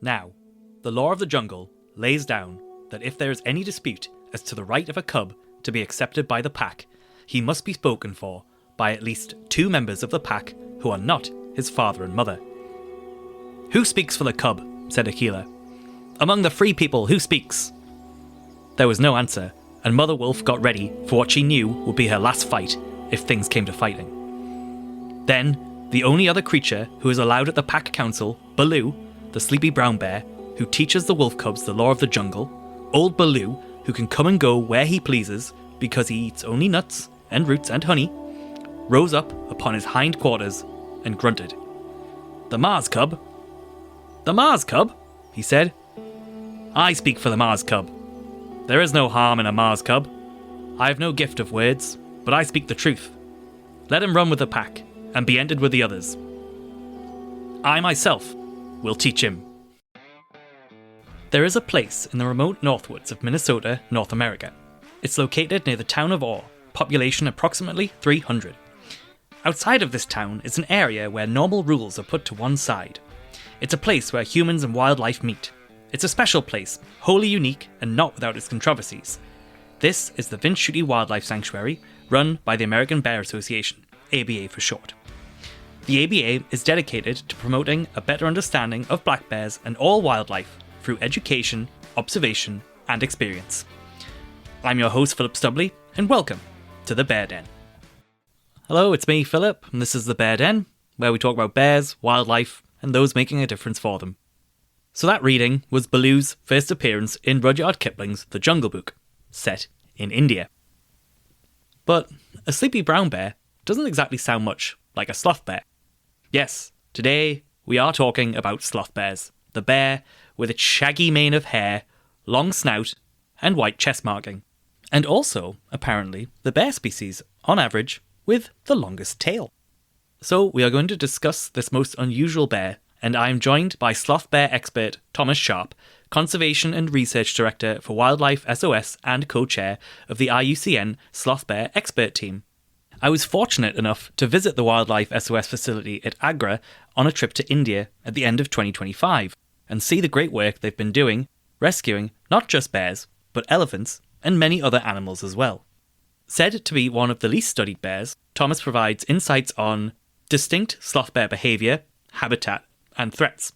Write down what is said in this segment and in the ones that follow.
Now, the law of the jungle lays down that if there is any dispute as to the right of a cub to be accepted by the pack, he must be spoken for by at least 2 members of the pack who are not his father and mother. "Who speaks for the cub?" said Akela. "Among the free people, who speaks?" There was no answer, and Mother Wolf got ready for what she knew would be her last fight if things came to fighting. Then, the only other creature who is allowed at the pack council, Baloo, the sleepy brown bear, who teaches the wolf cubs the law of the jungle, old Baloo, who can come and go where he pleases because he eats only nuts and roots and honey, rose up upon his hind quarters and grunted. "The Mars cub." "The Mars cub?" he said. "I speak for the Mars cub. There is no harm in a Mars cub. I have no gift of words, but I speak the truth. Let him run with the pack and be entered with the others. I myself will teach him." There is a place in the remote northwoods of Minnesota, North America. It's located near the town of Orr, population approximately 300. Outside of this town is an area where normal rules are put to one side. It's a place where humans and wildlife meet. It's a special place, wholly unique and not without its controversies. This is the Vince Schutte Wildlife Sanctuary, run by the American Bear Association, ABA for short. The ABA is dedicated to promoting a better understanding of black bears and all wildlife through education, observation, and experience. I'm your host, Philip Stubley, and welcome to the Bear Den. Hello, it's me, Philip, and this is the Bear Den, where we talk about bears, wildlife, and those making a difference for them. So that reading was Baloo's first appearance in Rudyard Kipling's The Jungle Book, set in India. But a sleepy brown bear doesn't exactly sound much like a sloth bear. Yes, today we are talking about sloth bears, the bear with its shaggy mane of hair, long snout, and white chest marking. And also, apparently, the bear species, on average, with the longest tail. So we are going to discuss this most unusual bear, and I am joined by sloth bear expert Thomas Sharp, Conservation and Research Director for Wildlife SOS and co-chair of the IUCN Sloth Bear expert team. I was fortunate enough to visit the Wildlife SOS facility at Agra on a trip to India at the end of 2025 and see the great work they've been doing, rescuing not just bears, but elephants and many other animals as well. Said to be one of the least studied bears, Thomas provides insights on distinct sloth bear behaviour, habitat, and threats,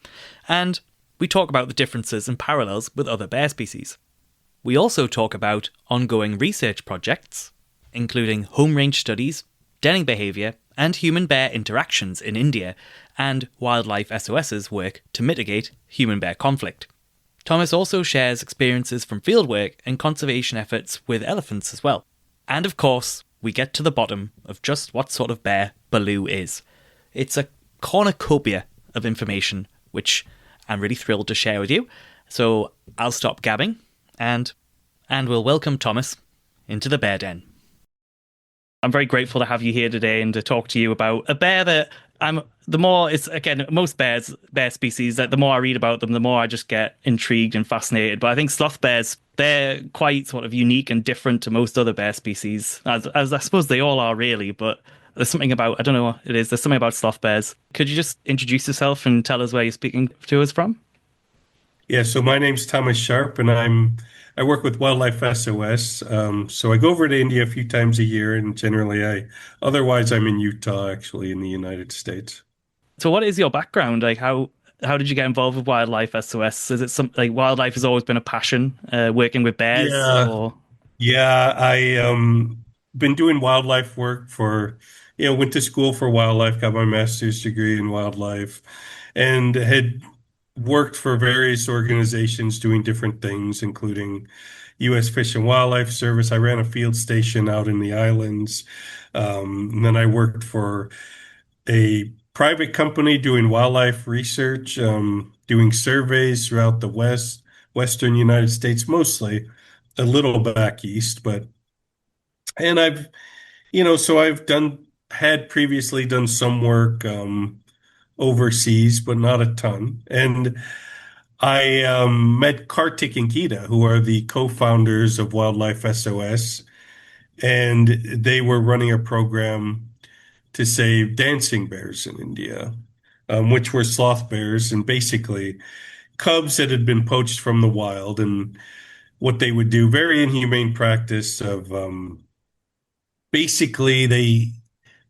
and we talk about the differences and parallels with other bear species. We also talk about ongoing research projects, including home range studies, denning behaviour, and human-bear interactions in India, and Wildlife SOS's work to mitigate human-bear conflict. Thomas also shares experiences from fieldwork and conservation efforts with elephants as well. And of course, we get to the bottom of just what sort of bear Baloo is. It's a cornucopia of information, which I'm really thrilled to share with you. So I'll stop gabbing, and we'll welcome Thomas into the Bear Den. I'm very grateful to have you here today and to talk to you about a bear that most bear species, that the more I read about them, the more I just get intrigued and fascinated. But I think sloth bears, they're quite sort of unique and different to most other bear species, as I suppose they all are really, but there's something about, I don't know what it is, there's something about sloth bears. Could you just introduce yourself and tell us where you're speaking to us from? Yeah, so my name's Thomas Sharp, and I work with Wildlife SOS. So I go over to India a few times a year, and generally otherwise I'm in Utah, actually, in the United States. So what is your background? Like how did you get involved with Wildlife SOS? Is it like wildlife has always been a passion, working with bears, Yeah, or? yeah, I been doing wildlife work went to school for wildlife, got my master's degree in wildlife, and had worked for various organizations doing different things, including U.S. Fish and Wildlife Service. I ran a field station out in the islands. And then I worked for a private company doing wildlife research, doing surveys throughout the Western United States, mostly a little back east, and so I've had previously done some work, overseas, but not a ton. And I met Kartik and Geeta, who are the co-founders of Wildlife SOS, and they were running a program to save dancing bears in India, which were sloth bears. And basically, cubs that had been poached from the wild, and what they would do, very inhumane practice of basically they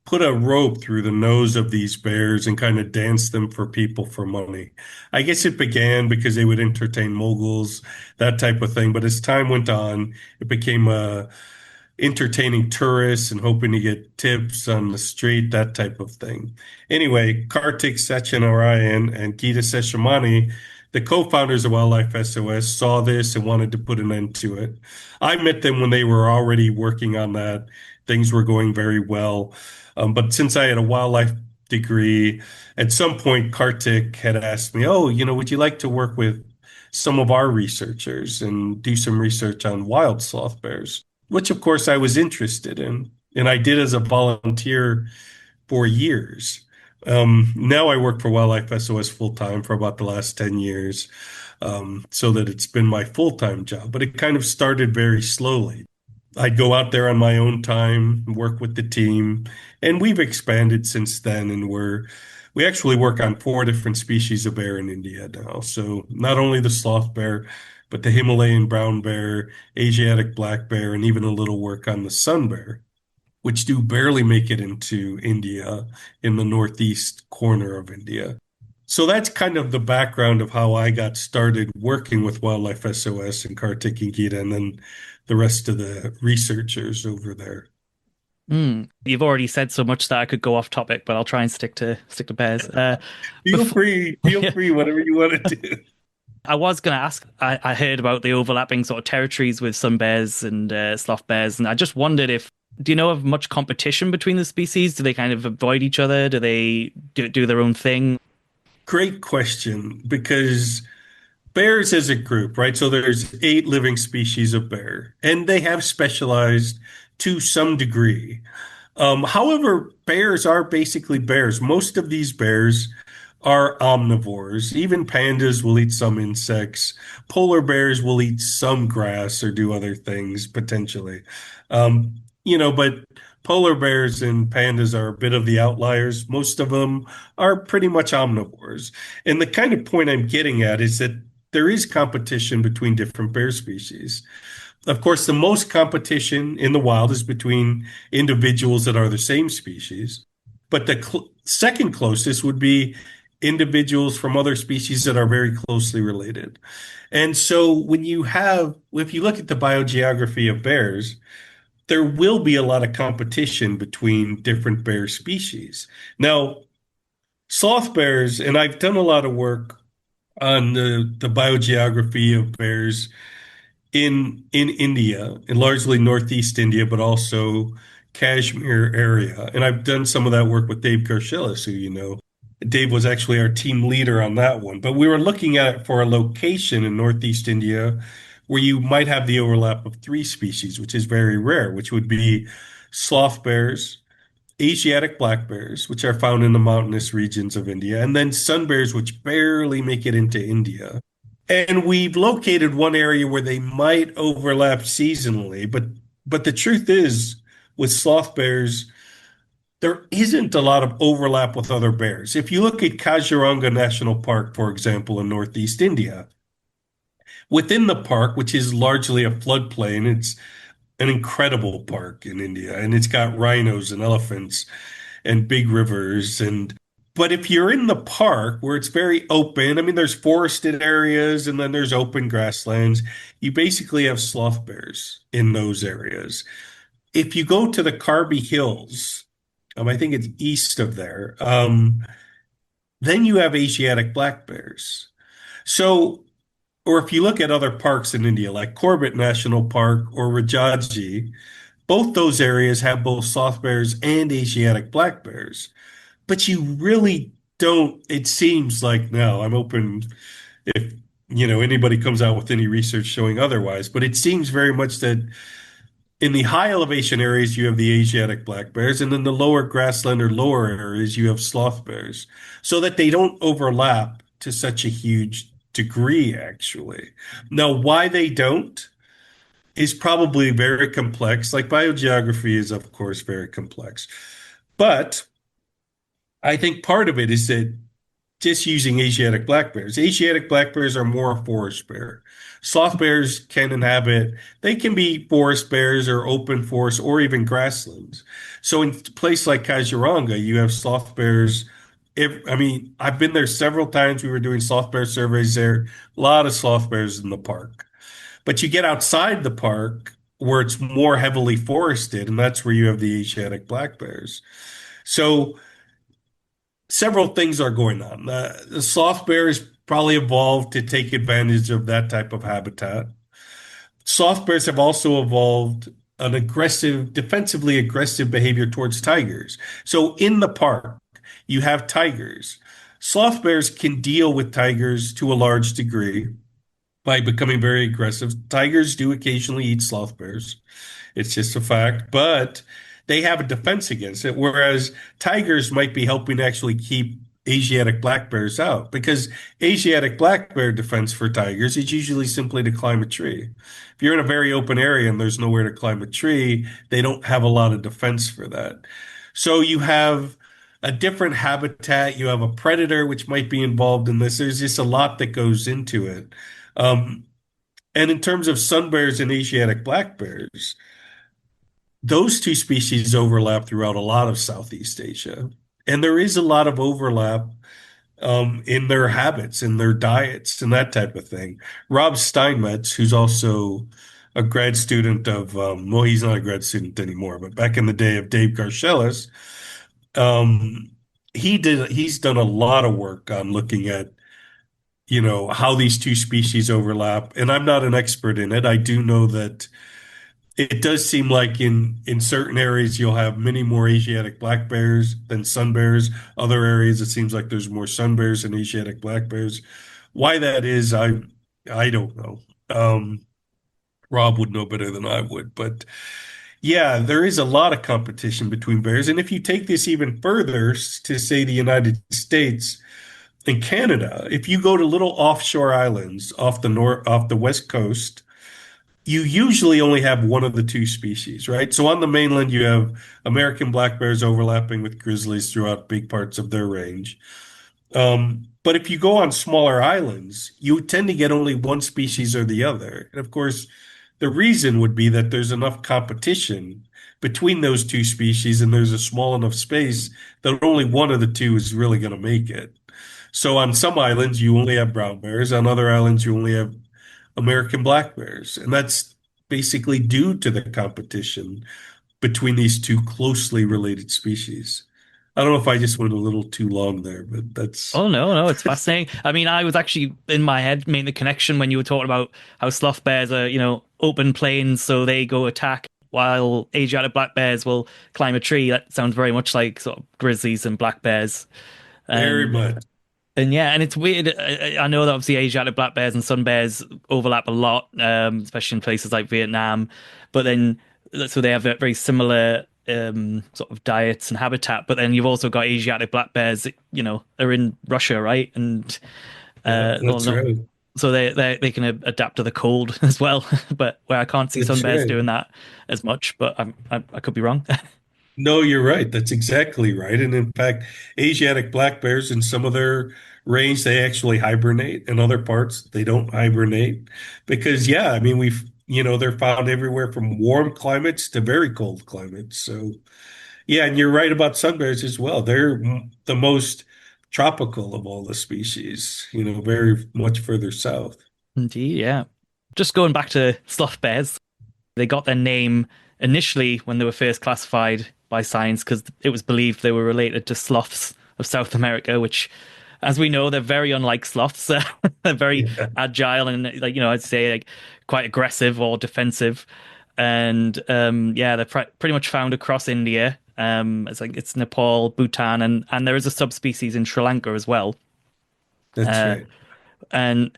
put a rope through the nose of these bears and kind of dance them for people for money. I guess it began because they would entertain moguls, that type of thing. But as time went on, it became entertaining tourists and hoping to get tips on the street, that type of thing. Anyway, Kartik Satyanarayan and Gita Seshamani, the co-founders of Wildlife SOS, saw this and wanted to put an end to it. I met them when they were already working on that. Things were going very well. But since I had a wildlife degree, at some point, Kartik had asked me, "Oh, would you like to work with some of our researchers and do some research on wild sloth bears?" Which of course I was interested in, and I did as a volunteer for years. Now I work for Wildlife SOS full time for about the last 10 years, so that it's been my full time job. But it kind of started very slowly. I'd go out there on my own time, work with the team, and we've expanded since then. And we actually work on four different species of bear in India now. So not only the sloth bear, but the Himalayan brown bear, Asiatic black bear, and even a little work on the sun bear, which do barely make it into India in the northeast corner of India. So that's kind of the background of how I got started working with Wildlife SOS and Kartik and Geeta, and then the rest of the researchers over there. You've already said so much that I could go off topic, but I'll try and stick to bears. Before, Feel free, whatever you want to do. I was going to ask, I heard about the overlapping sort of territories with sun bears and sloth bears, and I just wondered if, do you know of much competition between the species? Do they kind of avoid each other? Do they do their own thing? Great question, because bears as a group, right? So there's eight living species of bear, and they have specialized to some degree. However, bears are basically bears. Most of these bears are omnivores. Even pandas will eat some insects. Polar bears will eat some grass or do other things potentially. But polar bears and pandas are a bit of the outliers. Most of them are pretty much omnivores. And the kind of point I'm getting at is that there is competition between different bear species. Of course, the most competition in the wild is between individuals that are the same species. But the second closest would be individuals from other species that are very closely related. And so if you look at the biogeography of bears, there will be a lot of competition between different bear species. Now, sloth bears, and I've done a lot of work on the biogeography of bears in India, and largely Northeast India, but also Kashmir area. And I've done some of that work with Dave Gershelis, who you know. Dave was actually our team leader on that one. But we were looking at it for a location in Northeast India where you might have the overlap of three species, which is very rare, which would be sloth bears, Asiatic black bears, which are found in the mountainous regions of India, and then sun bears, which barely make it into India. And we've located one area where they might overlap seasonally, but the truth is, with sloth bears, there isn't a lot of overlap with other bears. If you look at Kaziranga National Park, for example, in Northeast India, within the park, which is largely a floodplain, it's an incredible park in India, and it's got rhinos and elephants and big rivers. But if you're in the park where it's very open, I mean, there's forested areas and then there's open grasslands. You basically have sloth bears in those areas. If you go to the Karbi Hills, I think it's east of there, then you have Asiatic black bears. So, or if you look at other parks in India, like Corbett National Park or Rajaji, both those areas have both sloth bears and Asiatic black bears. But you really don't, it seems like now, I'm open if anybody comes out with any research showing otherwise, but it seems very much that in the high elevation areas you have the Asiatic black bears, and in the lower grassland or lower areas you have sloth bears, so that they don't overlap to such a huge degree, actually. Now, why they don't is probably very complex. Like biogeography is, of course, very complex. But I think part of it is that just using Asiatic black bears. Asiatic black bears are more forest bear. Sloth bears can inhabit, they can be forest bears or open forest or even grasslands. So in a place like Kaziranga, you have sloth bears. I mean, I've been there several times. We were doing sloth bear surveys there. A lot of sloth bears in the park. But you get outside the park where it's more heavily forested, and that's where you have the Asiatic black bears. So several things are going on. The sloth bear has probably evolved to take advantage of that type of habitat. Sloth bears have also evolved an aggressive, defensively aggressive behavior towards tigers. So in the park, you have tigers. Sloth bears can deal with tigers to a large degree by becoming very aggressive. Tigers do occasionally eat sloth bears. It's just a fact, but they have a defense against it. Whereas tigers might be helping actually keep Asiatic black bears out because Asiatic black bear defense for tigers is usually simply to climb a tree. If you're in a very open area and there's nowhere to climb a tree, they don't have a lot of defense for that. So you have a different habitat. You have a predator which might be involved in this. There's just a lot that goes into it. Um, and in terms of sun bears and Asiatic black bears, those two species overlap throughout a lot of Southeast Asia. And there is a lot of overlap in their habits, in their diets, and that type of thing. Rob Steinmetz, who's also a grad student of, well, he's not a grad student anymore, but back in the day of Dave Garcelis, um, he's done a lot of work on looking at, how these two species overlap. And I'm not an expert in it. I do know that it does seem like in certain areas you'll have many more Asiatic black bears than sun bears. Other areas it seems like there's more sun bears than Asiatic black bears. Why that is, I don't know. Rob would know better than I would, but yeah, there is a lot of competition between bears. And if you take this even further to say the United States and Canada, if you go to little offshore islands off the west coast, you usually only have one of the two species, right? So on the mainland, you have American black bears overlapping with grizzlies throughout big parts of their range. But if you go on smaller islands, you tend to get only one species or the other. And of course, the reason would be that there's enough competition between those two species and there's a small enough space that only one of the two is really going to make it. So on some islands, you only have brown bears. On other islands, you only have American black bears. And that's basically due to the competition between these two closely related species. I don't know if I just went a little too long there, but that's Oh no, no, it's fascinating. I mean, I was actually in my head making the connection when you were talking about how sloth bears are, open plains, so they go attack, while Asiatic black bears will climb a tree. That sounds very much like sort of grizzlies and black bears. very And much. and yeah, and it's weird. I know that obviously Asiatic black bears and sun bears overlap a lot, especially in places like Vietnam. But then, so they have very similar sort of diets and habitat. But then you've also got Asiatic black bears, are in Russia, right? And Yeah, well, that's no, right. so they can adapt to the cold as well. But where I can't see sun That's bears right. doing that as much. But I could be wrong. No, you're right. That's exactly right. And in fact, Asiatic black bears in some of their range, they actually hibernate. In other parts, they don't hibernate because, yeah, I mean, they're found everywhere from warm climates to very cold climates. So, yeah, and you're right about sun bears as well. They're the most tropical of all the species, very much further south. Indeed, yeah. Just going back to sloth bears. They got their name initially when they were first classified by science because it was believed they were related to sloths of South America, which, as we know, they're very unlike sloths. They're very Yeah, agile and, like, I'd say like quite aggressive or defensive. And yeah, they're pretty much found across India. It's Nepal, Bhutan, and there is a subspecies in Sri Lanka as well. that's Uh, right. and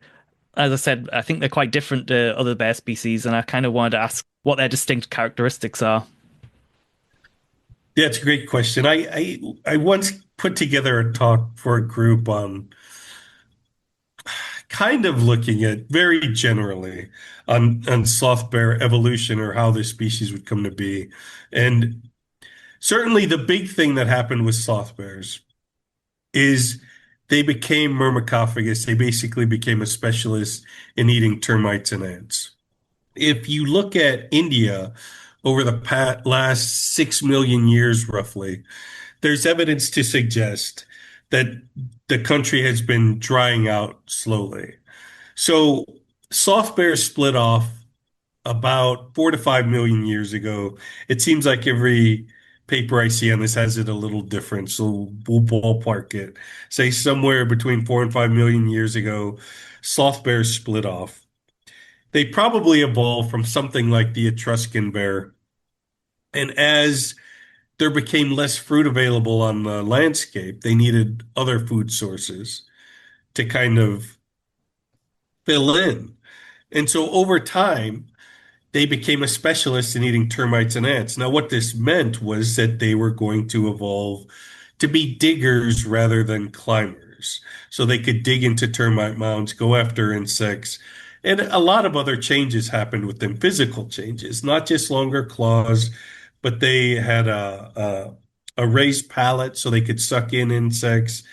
as I said, I think they're quite different to other bear species, and I kind of wanted to ask what their distinct characteristics are. Yeah, it's a great question. I once put together a talk for a group on kind of looking at very generally on sloth bear evolution or how this species would come to be. And certainly the big thing that happened with sloth bears is they became myrmecophagous. They basically became a specialist in eating termites and ants. If you look at India over the last 6 million years, roughly, there's evidence to suggest that the country has been drying out slowly. So sloth bears split off about 4 to 5 million years ago. It seems like every paper I see on this has it a little different, so we'll ballpark it. Say somewhere between 4 and 5 million years ago, sloth bears split off. They probably evolved from something like the Etruscan bear. And as there became less fruit available on the landscape, they needed other food sources to kind of fill in. And so over time, they became a specialist in eating termites and ants. Now, what this meant was that they were going to evolve to be diggers rather than climbers. So they could dig into termite mounds, go after insects. And a lot of other changes happened with them, physical changes, not just longer claws, but they had a raised palate so they could suck in insects.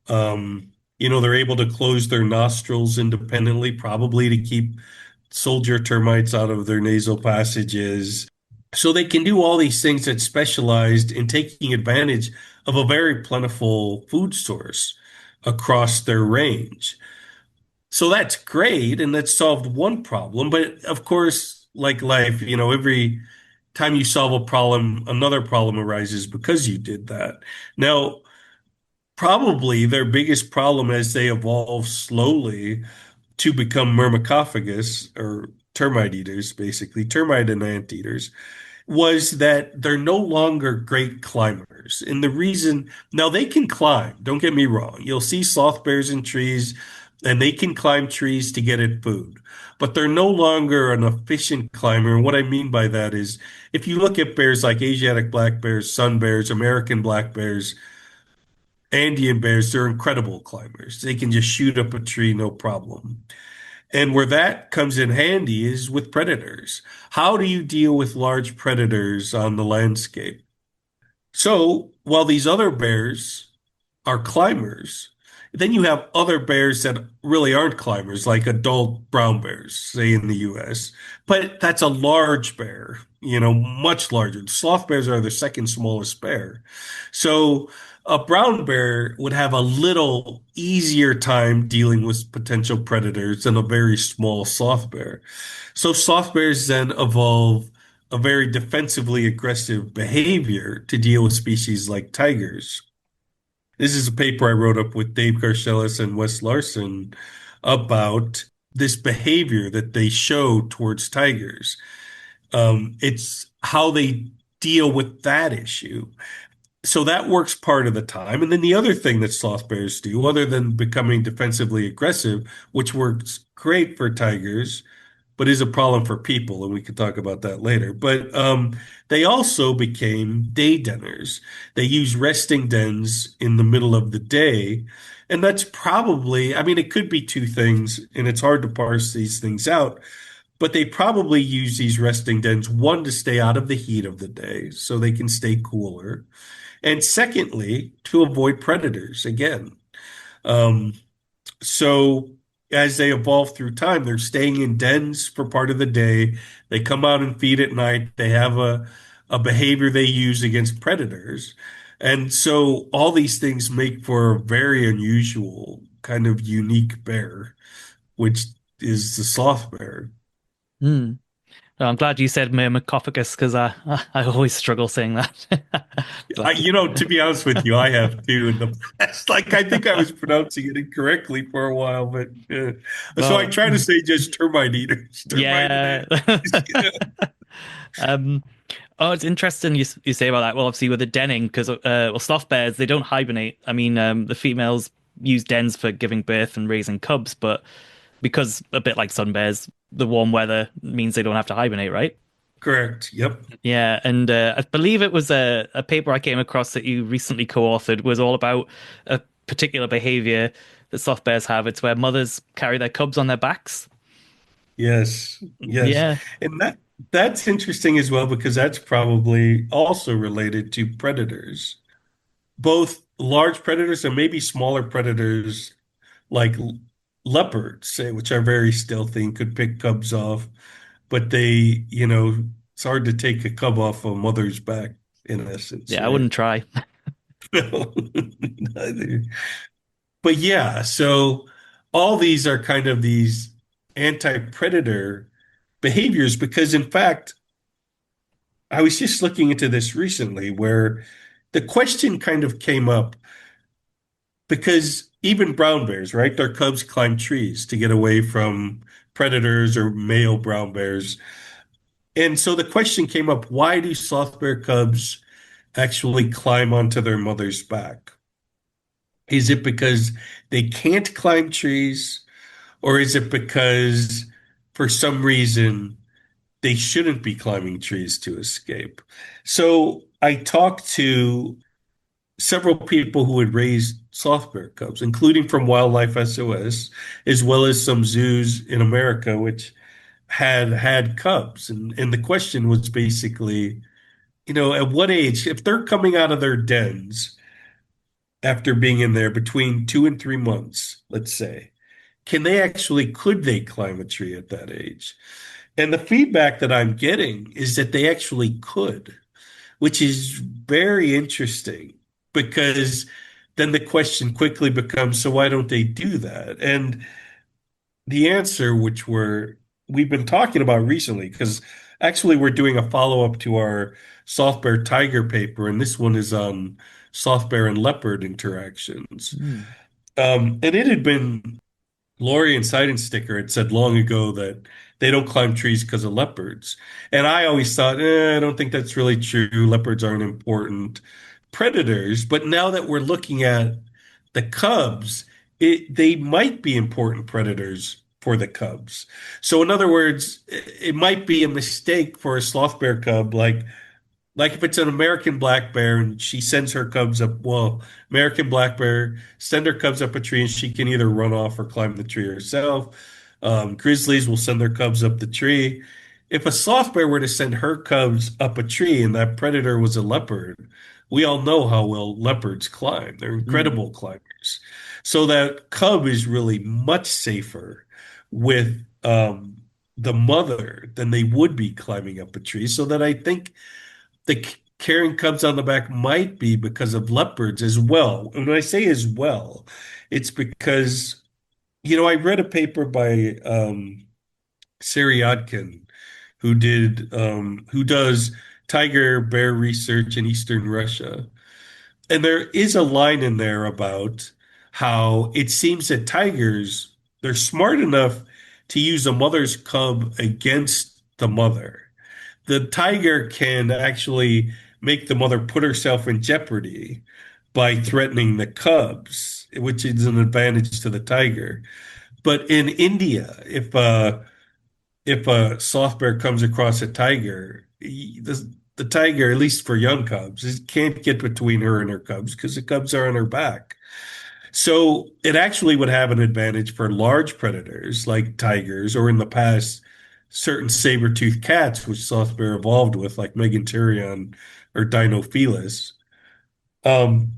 They're able to close their nostrils independently, probably to keep soldier termites out of their nasal passages. So they can do all these things that specialized in taking advantage of a very plentiful food source across their range. So that's great, and that solved one problem. But of course, like life, every time you solve a problem, another problem arises because you did that. Now, probably their biggest problem as they evolve slowly to become myrmecophagous or termite eaters, basically, termite and ant eaters, was that they're no longer great climbers. And the reason, now they can climb, don't get me wrong. You'll see sloth bears in trees and they can climb trees to get at food, but they're no longer an efficient climber. And what I mean by that is if you look at bears like Asiatic black bears, sun bears, American black bears, Andean bears, they're incredible climbers. They can just shoot up a tree, no problem. And where that comes in handy is with predators. How do you deal with large predators on the landscape? So while these other bears are climbers, then you have other bears that really aren't climbers, like adult brown bears, say in the US. But that's a large bear, much larger. Sloth bears are the second smallest bear. So a brown bear would have a little easier time dealing with potential predators than a very small sloth bear. So sloth bears then evolve a very defensively aggressive behavior to deal with species like tigers. This is a paper I wrote up with Dave Garcelis and Wes Larson about this behavior that they show towards tigers. It's how they deal with that issue. So that works part of the time. And then the other thing that sloth bears do, other than becoming defensively aggressive, which works great for tigers, but is a problem for people, and we could talk about that later. But they also became day denners. They use resting dens in the middle of the day. And that's probably, I mean, it could be two things, and it's hard to parse these things out, but they probably use these resting dens, one, to stay out of the heat of the day so they can stay cooler. And secondly, to avoid predators again. Um, so as they evolve through time, they're staying in dens for part of the day. They come out and feed at night. They have a behavior they use against predators. And so all these things make for a very unusual, kind of unique bear, which is the sloth bear. Hmm. Well, I'm glad you said myrmecophagous because I always struggle saying that. But To be honest with you, I have too in the past. Like, I think I was pronouncing it incorrectly for a while, but so I well, try to say just termite eaters, termite and yeah. ants. Um, oh, it's interesting you say about that. Well, obviously with the denning, because well, sloth bears they don't hibernate. I mean, the females use dens for giving birth and raising cubs, but because a bit like sun bears, the warm weather means they don't have to hibernate, right? Correct. Yep. Yeah, and I believe it was a paper I came across that you recently co-authored was all about a particular behavior that sloth bears have. It's where mothers carry their cubs on their backs. Yes. Yes. Yeah. And that's interesting as well because that's probably also related to predators. Both large predators and maybe smaller predators like leopards, say, which are very stealthy and could pick cubs off, but it's hard to take a cub off a mother's back in essence, Yeah, I right? wouldn't try. No, neither. But yeah, so all these are kind of these anti-predator behaviors because in fact, I was just looking into this recently where the question kind of came up because even brown bears, right? Their cubs climb trees to get away from predators or male brown bears. And so the question came up, why do sloth bear cubs actually climb onto their mother's back? Is it because they can't climb trees, or is it because for some reason they shouldn't be climbing trees to escape? So I talked to several people who had raised sloth bear cubs, including from Wildlife SOS, as well as some zoos in America, which had cubs. And the question was basically, at what age, if they're coming out of their dens after being in there between 2 and 3 months, let's say, could they climb a tree at that age? And the feedback that I'm getting is that they actually could, which is very interesting because then the question quickly becomes, so why don't they do that? And the answer, which we've been talking about recently, because actually we're doing a follow-up to our soft bear tiger paper, and this one is on soft bear and leopard interactions. Hmm. And it had been Lori and Sticker had said long ago that they don't climb trees because of leopards. And I always thought, I don't think that's really true. Leopards aren't important predators. But now that we're looking at the cubs, they might be important predators for the cubs. So in other words, it might be a mistake for a sloth bear cub, like if it's an American black bear and she sends her cubs up, well, American black bear send her cubs up a tree and she can either run off or climb the tree herself. Grizzlies will send their cubs up the tree. If a sloth bear were to send her cubs up a tree and that predator was a leopard, we all know how well leopards climb. They're Hmm. incredible climbers. So that cub is really much safer with the mother than they would be climbing up a tree. So that I think the carrying cubs on the back might be because of leopards as well. And when I say as well, it's because, I read a paper by Sari Yodkin, who does tiger bear research in Eastern Russia. And there is a line in there about how it seems that tigers, they're smart enough to use a mother's cub against the mother. The tiger can actually make the mother put herself in jeopardy by threatening the cubs, which is an advantage to the tiger. But in India, if a sloth bear comes across a tiger, the tiger, at least for young cubs, can't get between her and her cubs because the cubs are on her back. So it actually would have an advantage for large predators like tigers, or in the past, certain saber-toothed cats, which sloth bear evolved with, like Megantereon or Dinofelis. Um,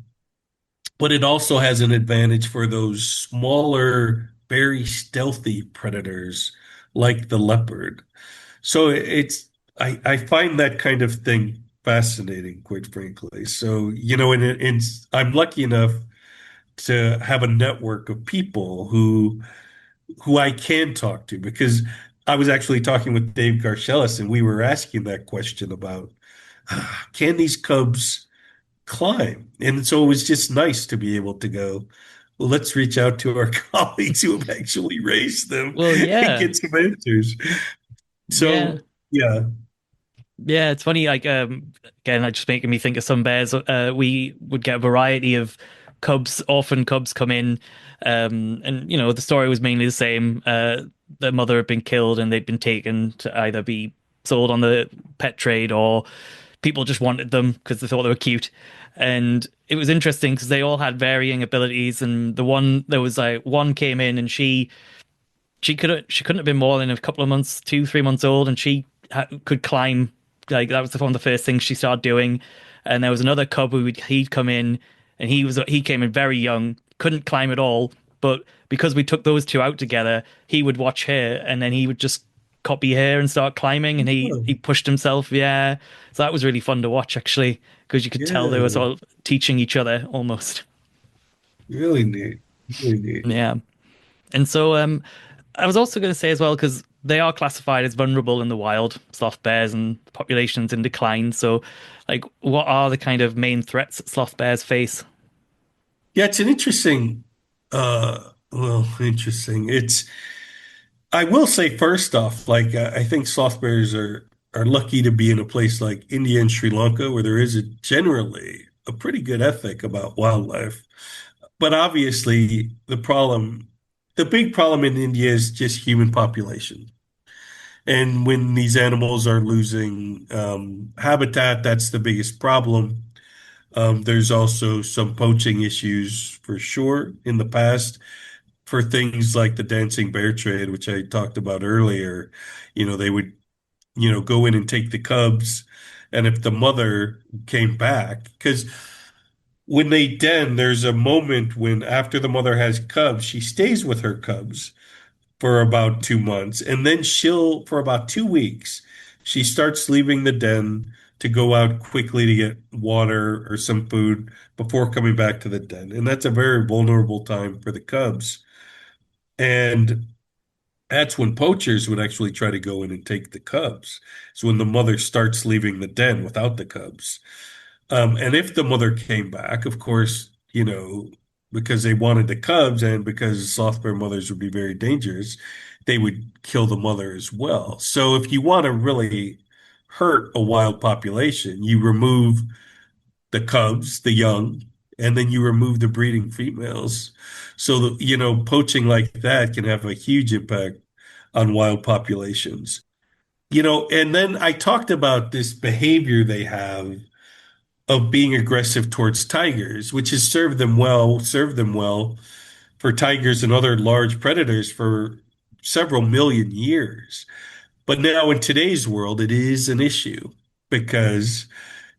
but it also has an advantage for those smaller, very stealthy predators like the leopard. So I find that kind of thing fascinating, quite frankly. So, and I'm lucky enough to have a network of people who I can talk to because I was actually talking with Dave Garcelis and we were asking that question about can these cubs climb? And so it was just nice to be able to go, well, let's reach out to our colleagues who have actually raised them Well, and yeah, get some answers. yeah. So yeah. Yeah, it's funny. Like again, like just making me think of some bears. We would get a variety of cubs. Often cubs come in, and the story was mainly the same. Their mother had been killed, and they'd been taken to either be sold on the pet trade or people just wanted them because they thought they were cute. And it was interesting because they all had varying abilities. And there was like one came in and she couldn't have been more than a couple of months, 2, 3 months old, and she could climb. Like that was one of the first things she started doing. And there was another cub he'd come in. and he came in very young, couldn't climb at all, but because we took those two out together, he would watch her, and then he would just copy her and start climbing, and he Oh, pushed himself. Yeah, so that was really fun to watch actually, because you could tell they were yeah, sort of teaching each other almost. really neat. Really neat. Yeah. And so I was also going to say as well, because they are classified as vulnerable in the wild, sloth bears, and populations in decline. So, like, what are the kind of main threats that sloth bears face? Yeah, it's an interesting, interesting. I will say first off, like I think sloth bears are lucky to be in a place like India and Sri Lanka, where there is generally a pretty good ethic about wildlife. But obviously, the big problem in India is just human population. And when these animals are losing habitat, that's the biggest problem. There's also some poaching issues for sure in the past for things like the dancing bear trade, which I talked about earlier. They would, go in and take the cubs. And if the mother came back, because when they den, there's a moment when after the mother has cubs, she stays with her cubs for about 2 months. And then for about 2 weeks, she starts leaving the den to go out quickly to get water or some food before coming back to the den. And that's a very vulnerable time for the cubs. And that's when poachers would actually try to go in and take the cubs. It's when the mother starts leaving the den without the cubs. And if the mother came back, of course, because they wanted the cubs and because sloth bear mothers would be very dangerous, they would kill the mother as well. So if you want to really hurt a wild population, you remove the cubs, the young, and then you remove the breeding females. So, poaching like that can have a huge impact on wild populations. And then I talked about this behavior they have of being aggressive towards tigers, which has served them well for tigers and other large predators for several million years. But now in today's world, it is an issue because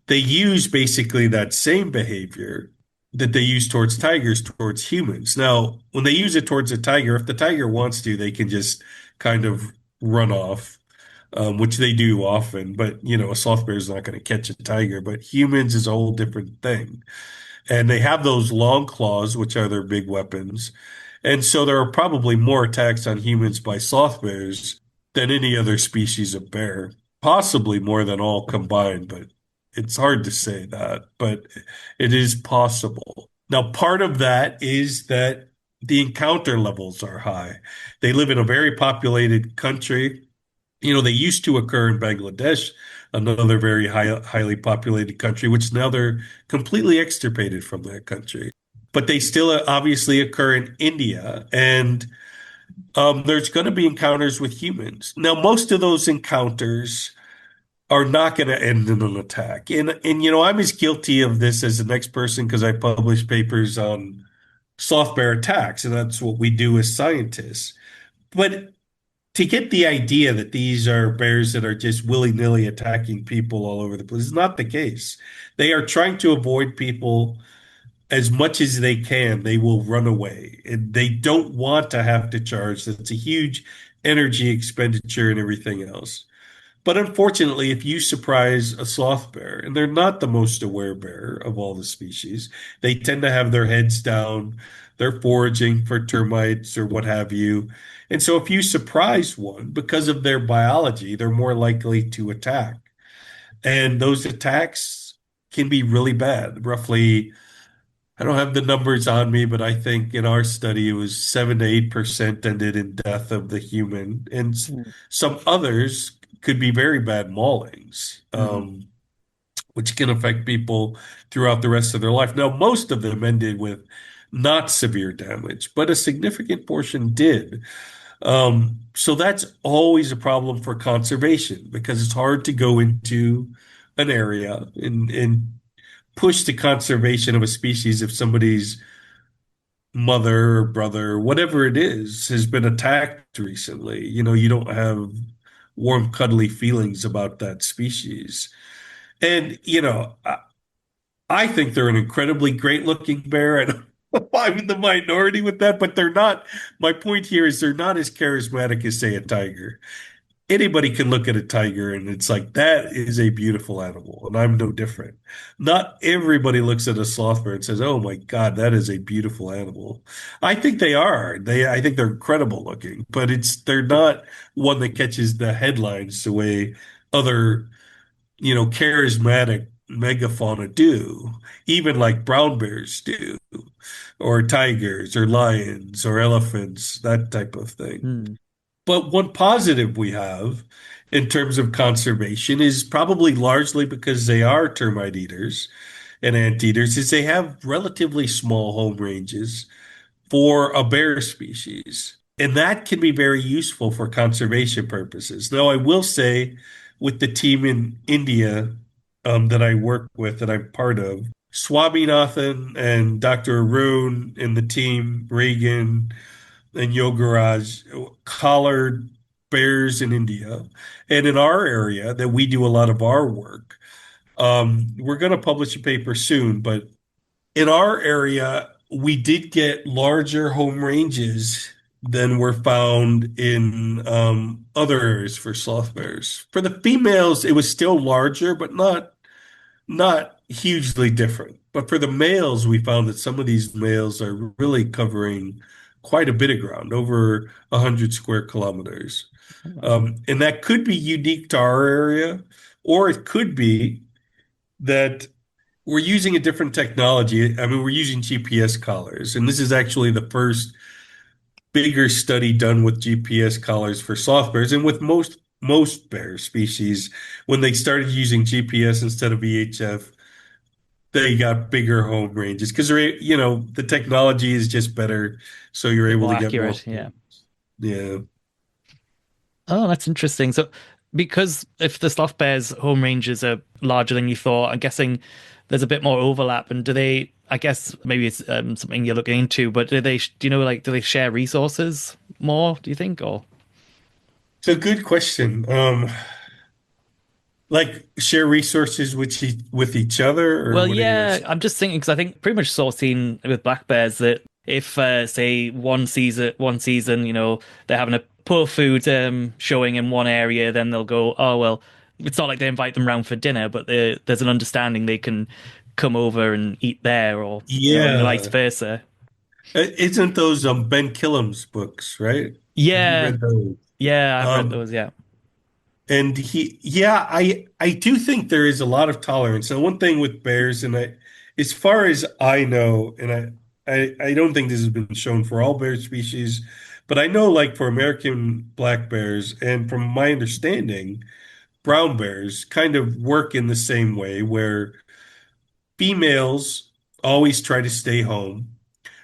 they use basically that same behavior that they use towards tigers towards humans. Now, when they use it towards a tiger, if the tiger wants to, they can just kind of run off, which they do often. But, a sloth bear is not going to catch a tiger. But humans is a whole different thing. And they have those long claws, which are their big weapons. And so there are probably more attacks on humans by sloth bears than any other species of bear, possibly more than all combined, but it's hard to say that, but it is possible. Now, part of that is that the encounter levels are high. They live in a very populated country. They used to occur in Bangladesh, another very highly populated country, which now they're completely extirpated from that country. But they still obviously occur in India, and there's going to be encounters with humans. Now, most of those encounters are not going to end in an attack. And I'm as guilty of this as the next person because I publish papers on sloth bear attacks, and that's what we do as scientists. But to get the idea that these are bears that are just willy-nilly attacking people all over the place is not the case. They are trying to avoid people as much as they can. They will run away, and they don't want to have to charge. That's a huge energy expenditure and everything else. But unfortunately, if you surprise a sloth bear, and they're not the most aware bear of all the species, they tend to have their heads down, they're foraging for termites or what have you. And so if you surprise one, because of their biology, they're more likely to attack. And those attacks can be really bad. Roughly, I don't have the numbers on me, but I think in our study it was 7 to 8% ended in death of the human, and some others could be very bad maulings, Mm-hmm. which can affect people throughout the rest of their life. Now, most of them ended with not severe damage, but a significant portion did. So that's always a problem for conservation because it's hard to go into an area and push the conservation of a species if somebody's mother or brother, whatever it is, has been attacked recently. You don't have warm, cuddly feelings about that species. And, I think they're an incredibly great looking bear. And I'm in the minority with that, but they're not. My point here is they're not as charismatic as, say, a tiger. Anybody can look at a tiger and it's like, that is a beautiful animal. And I'm no different. Not everybody looks at a sloth bear and says, oh my God, that is a beautiful animal. I think they are. I think they're incredible looking, but they're not one that catches the headlines the way other, charismatic megafauna do, even like brown bears do, or tigers, or lions, or elephants, that type of thing. Hmm. But one positive we have in terms of conservation is probably largely because they are termite eaters and anteaters, is they have relatively small home ranges for a bear species. And that can be very useful for conservation purposes. Though I will say, with the team in India that I work with, that I'm part of, Swaminathan and Dr. Arun and the team, Reagan and Yogaraj, collared bears in India. And in our area, that we do a lot of our work, we're going to publish a paper soon, but in our area, we did get larger home ranges than were found in other areas for sloth bears. For the females, it was still larger, but not hugely different. But for the males, we found that some of these males are really covering quite a bit of ground, over 100 square kilometers. Wow. And that could be unique to our area, or it could be that we're using a different technology. I mean, we're using GPS collars, and this is actually the first bigger study done with GPS collars for sloth bears, and with most bear species, when they started using GPS instead of VHF, they got bigger home ranges because the technology is just better, so you're A bit able more to get more accurate, yeah. points. Yeah. Oh, that's interesting. So, because if the sloth bears' home ranges are larger than you thought, I'm guessing there's a bit more overlap. And do they? I guess maybe it's something you're looking into, but do they? Do you know, like, do they share resources more? Do you think, or So good question. Like share resources with each other, or well, what are you yeah, asking? I'm just thinking because I think pretty much sort of seen with black bears that if say one season, they're having a poor food showing in one area, then they'll go, oh well, it's not like they invite them round for dinner, but there's an understanding they can come over and eat there, or and vice Yeah. versa. Isn't those Ben Killam's books, right? Have you Yeah, read those? yeah, I've read Um, those. Yeah, and yeah, I do think there is a lot of tolerance. And one thing with bears, as far as I know, and I don't think this has been shown for all bear species, but I know like for American black bears, and from my understanding, brown bears kind of work in the same way, where females always try to stay home,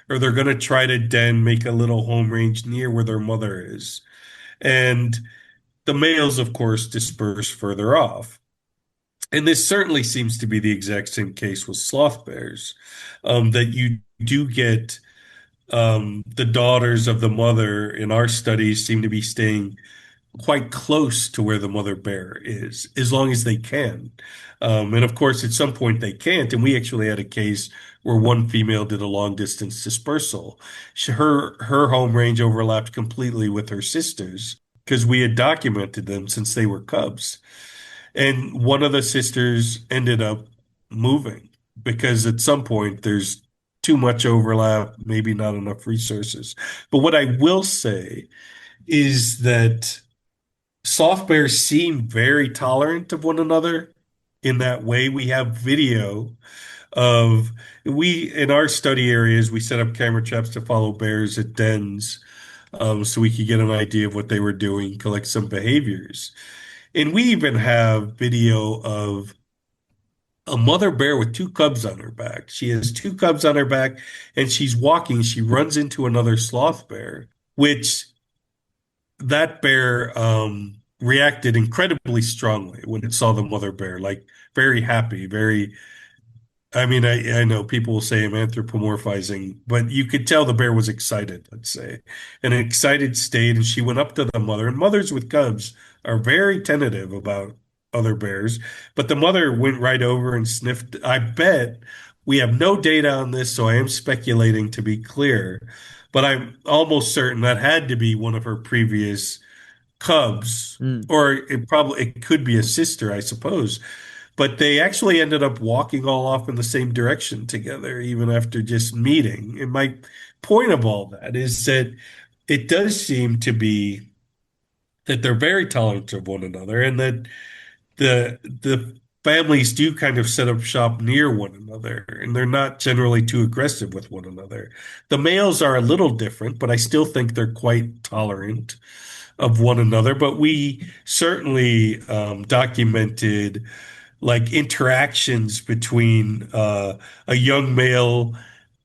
or they're going to try to make a little home range near where their mother is. And the males, of course, disperse further off. And this certainly seems to be the exact same case with sloth bears, that you do get the daughters of the mother in our studies seem to be staying quite close to where the mother bear is, as long as they can. And of course, at some point they can't. And we actually had a case where one female did a long distance dispersal. Her home range overlapped completely with her sister's because we had documented them since they were cubs. And one of the sisters ended up moving because at some point there's too much overlap, maybe not enough resources. But what I will say is that soft bears seem very tolerant of one another in that way. We have video of in our study areas, we set up camera traps to follow bears at dens, so we could get an idea of what they were doing, collect some behaviors. And we even have video of a mother bear with two cubs on her back. She has two cubs on her back and she's walking. She runs into another sloth bear, which that bear reacted incredibly strongly when it saw the mother bear, like very happy, very. I mean, I know people will say I'm anthropomorphizing, but you could tell the bear was excited, let's say, in an excited state. And she went up to the mother, and mothers with cubs are very tentative other bears, but the mother went right over and sniffed. I bet we have no data on this, so I am speculating to be clear, but I'm almost certain that had to be one of her previous cubs, Mm, or it could be a sister, I suppose. But they actually ended up walking all off in the same direction together, even after just meeting. And my point of all that is that it does seem to be that they're very tolerant of one another, and that the families do kind of set up shop near one another, and they're not generally too aggressive with one another. The males are a little different, but I still think they're quite tolerant of one another. But we certainly documented like interactions between a young male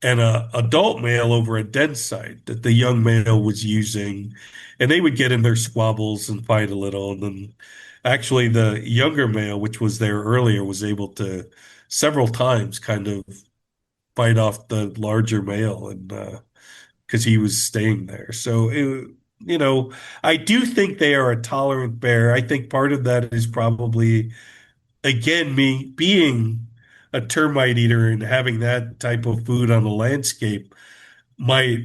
and a adult male over a den site that the young male was using, and they would get in their squabbles and fight a little, and then actually the younger male, which was there earlier, was able to several times kind of fight off the larger male, and because he was staying there. So I do think they are a tolerant bear. I think part of that is probably, again, me being a termite eater and having that type of food on the landscape might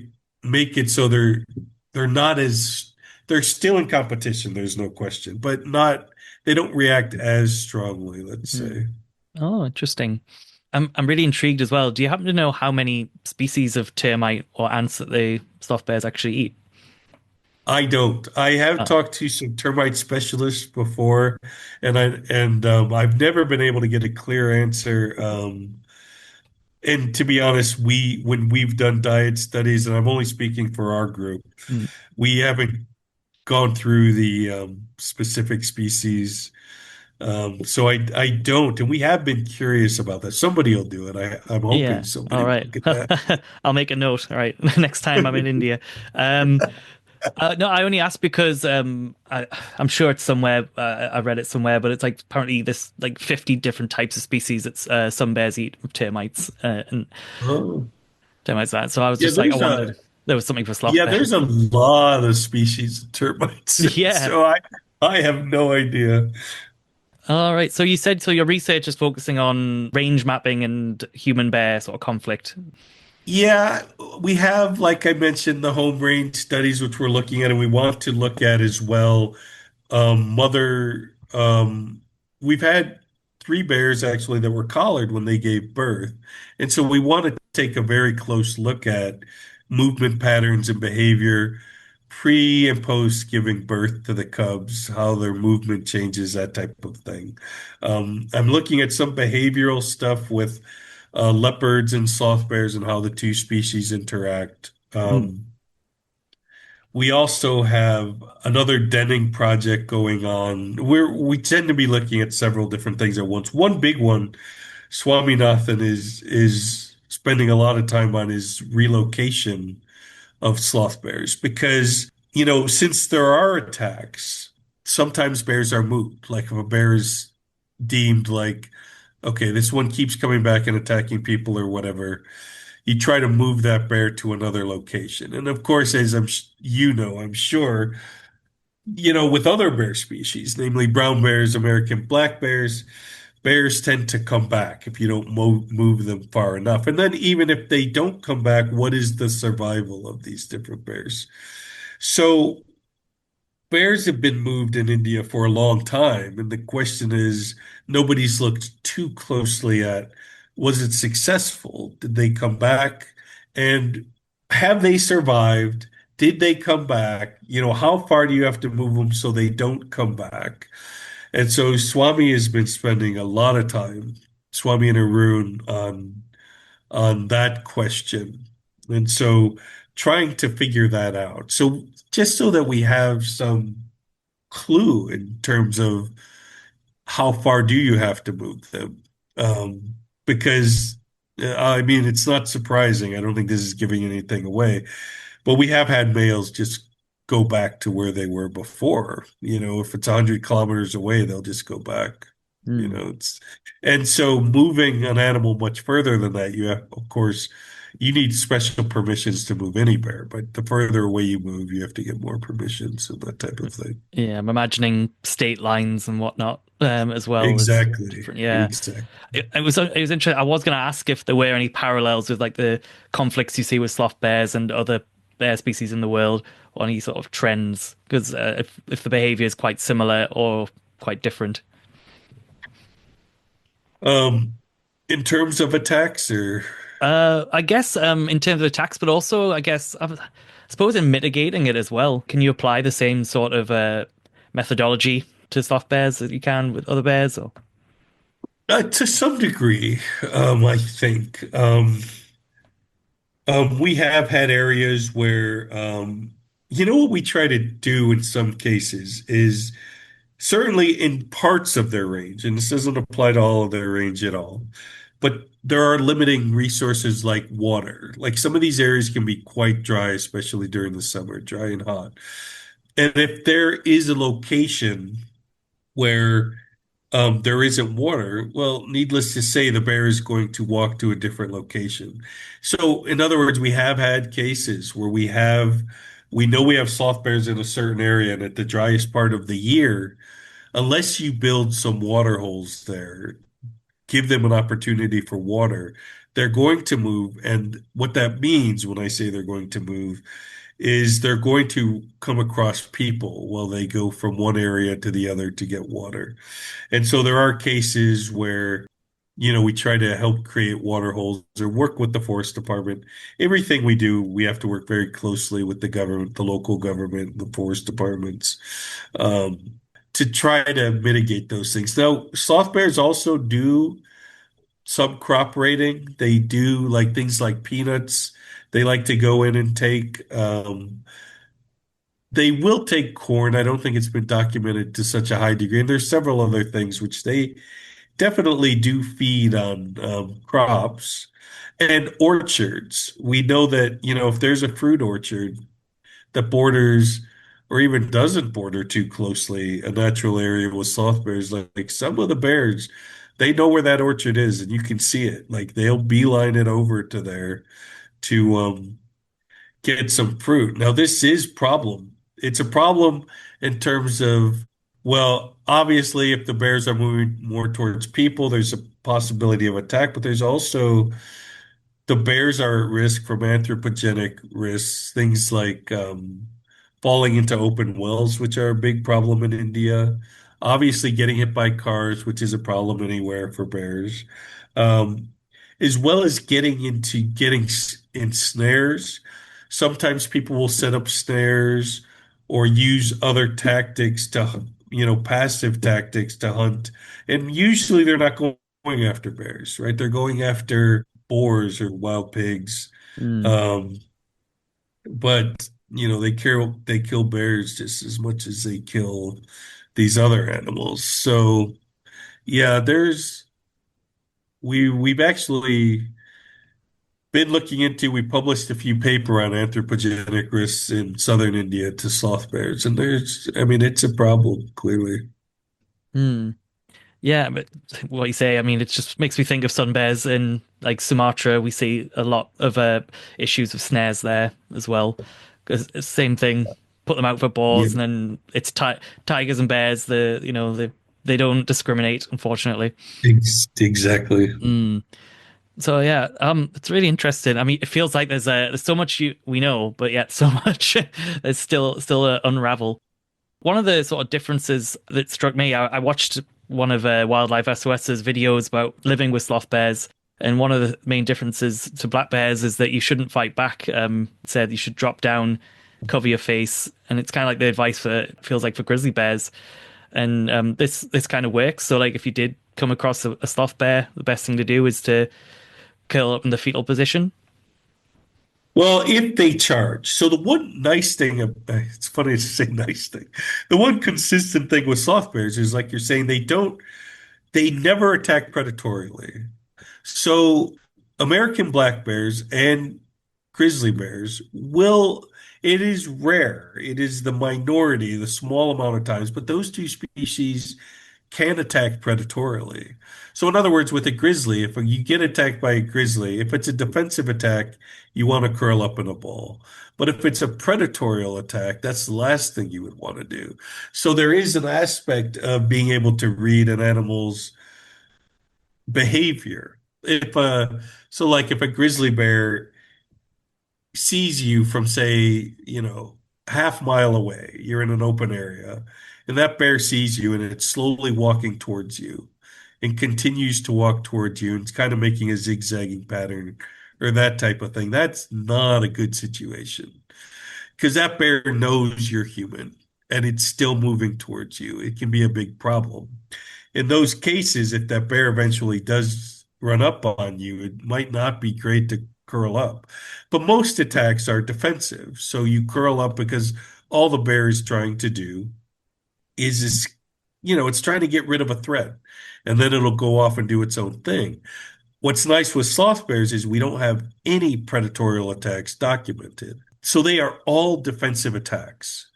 make it so they're not as they're still in competition, there's no question, but not they don't react as strongly, let's mm. say. Oh, interesting. I'm really intrigued as well. Do you happen to know how many species of termite or ants that the sloth bears actually eat? I don't. I have Oh, talked to some termite specialists before, and I've never been able to get a clear answer. And to be honest, when we've done diet studies, and I'm only speaking for our group, mm, we haven't gone through the specific species. So I don't, and we have been curious about that. Somebody will do it. I'm hoping yeah. somebody All will right. look at that. I'll make a note. All right. Next time I'm in India. Um, no, I only asked because I'm sure it's somewhere. I read it somewhere, but it's like apparently this like 50 different types of species that some bears eat of termites and Oh, termites that. So I was yeah, just like, I wondered if there was something for sloth there's bears. a lot of species of termites, Yeah. so I have no idea. All right. So you said so your research is focusing on range mapping and human bear sort of conflict. Yeah, we have, like I mentioned, the home range studies, which we're looking at, and we want to look at as well. Mother, we've had three bears actually that were collared when they gave birth. And so we want to take a very close look at movement patterns and behavior pre and post giving birth to the cubs, how their movement changes, that type of thing. I'm looking at some behavioral stuff with leopards and sloth bears and how the two species interact. Mm, We also have another denning project going on. We tend to be looking at several different things at once. One big one, Swaminathan is spending a lot of time on is relocation of sloth bears because, since there are attacks, sometimes bears are moved. Like if a bear is deemed like, okay, this one keeps coming back and attacking people or whatever, you try to move that bear to another location. And of course, as I'm sure, with other bear species, namely brown bears, American black bears, bears tend to come back if you don't move them far enough. And then even if they don't come back, what is the survival of these different bears? So bears have been moved in India for a long time, and the question is, nobody's looked too closely at, was it successful? Did they come back? And have they survived? Did they come back? How far do you have to move them so they don't come back? And so Swami has been spending a lot of time, Swami and Arun, on that question. And so trying to figure that out. So just so that we have some clue in terms of how far do you have to move them? Because I mean, it's not surprising. I don't think this is giving anything away, but we have had males just go back to where they were before. If it's 100 kilometers away, they'll just go back. mm, And so moving an animal much further than that, you have, of course, you need special permissions to move any bear, but the further away you move, you have to get more permissions and that type of thing. yeah, I'm imagining state lines and whatnot. as well as Exactly. different. Yeah, Exactly. it was interesting. I was going to ask if there were any parallels with like the conflicts you see with sloth bears and other bear species in the world, or any sort of trends, because if the behavior is quite similar or quite different. Um, in terms of attacks, or I guess in terms of attacks, but also I suppose in mitigating it as well. Can you apply the same sort of methodology to sloth bears that you can with other bears? Or to some degree, I think we have had areas where what we try to do in some cases is certainly in parts of their range, and this doesn't apply to all of their range at all, but there are limiting resources like water. Like some of these areas can be quite dry, especially during the summer, dry and hot. And if there is a location where there isn't water, well, needless to say, the bear is going to walk to a different location. So, in other words, we have had cases where we know we have sloth bears in a certain area, and at the driest part of the year, unless you build some water holes there, give them an opportunity for water, they're going to move. And what that means when I say they're going to move is they're going to come across people while they go from one area to the other to get water. And so there are cases where, we try to help create water holes or work with the forest department. Everything we do, we have to work very closely with the government, the local government, the forest departments, um, to try to mitigate those things. Now, sloth bears also do some crop raiding. They do like things like peanuts. They like to go in and take, they will take corn. I don't think it's been documented to such a high degree. And there's several other things which they definitely do feed on crops and orchards. We know that, if there's a fruit orchard that borders or even doesn't border too closely a natural area with sloth bears, like some of the bears, they know where that orchard is and you can see it. Like they'll beeline it over to there to get some fruit. Now, this is problem. It's a problem in terms of, well, obviously, if the bears are moving more towards people, there's a possibility of attack, but there's also the bears are at risk from anthropogenic risks, things like falling into open wells, which are a big problem in India. Obviously, getting hit by cars, which is a problem anywhere for bears, um, as well as getting in snares. Sometimes people will set up snares or use other tactics to, passive tactics to hunt. And usually they're not going after bears, right? They're going after boars or wild pigs. Hmm. Um, but they kill bears just as much as they kill these other animals. So yeah, we've actually been looking into, we published a few paper on anthropogenic risks in southern India to sloth bears, and I mean, it's a problem, clearly. Hmm. Yeah, but what you say, I mean, it just makes me think of sun bears in like Sumatra. We see a lot of issues with snares there as well. 'Cause it's the same thing, put them out for Yeah, boars, and then it's tigers and bears. They don't discriminate, unfortunately. exactly. Mm. So yeah, it's really interesting. I mean, it feels like there's so much we know, but yet so much there's still unravel. One of the sort of differences that struck me, I watched one of Wildlife SOS's videos about living with sloth bears, and one of the main differences to black bears is that you shouldn't fight back. It said you should drop down, cover your face, and it's kind of like the advice for it feels like for grizzly bears. And this kind of works. So like if you did come across a sloth bear, the best thing to do is to curl up in the fetal position. Well, if they charge. So the one nice thing, it's funny to say nice thing. The one consistent thing with sloth bears is like you're saying, they never attack predatorily. So American black bears and grizzly bears it is rare. It is the minority, the small amount of times, but those two species can attack predatorily. So, in other words, with a grizzly, if you get attacked by a grizzly, if it's a defensive attack, you want to curl up in a ball. But if it's a predatorial attack, that's the last thing you would want to do. So, there is an aspect of being able to read an animal's behavior. Like if a grizzly bear sees you from, say, half mile away, you're in an open area, and that bear sees you and it's slowly walking towards you and continues to walk towards you and it's kind of making a zigzagging pattern or that type of thing. That's not a good situation because that bear knows you're human and it's still moving towards you. It can be a big problem. In those cases, if that bear eventually does run up on you, it might not be great to curl up. But most attacks are defensive. So you curl up because all the bear is trying to do is it's trying to get rid of a threat. And then it'll go off and do its own thing. What's nice with sloth bears is we don't have any predatorial attacks documented. So they are all defensive attacks.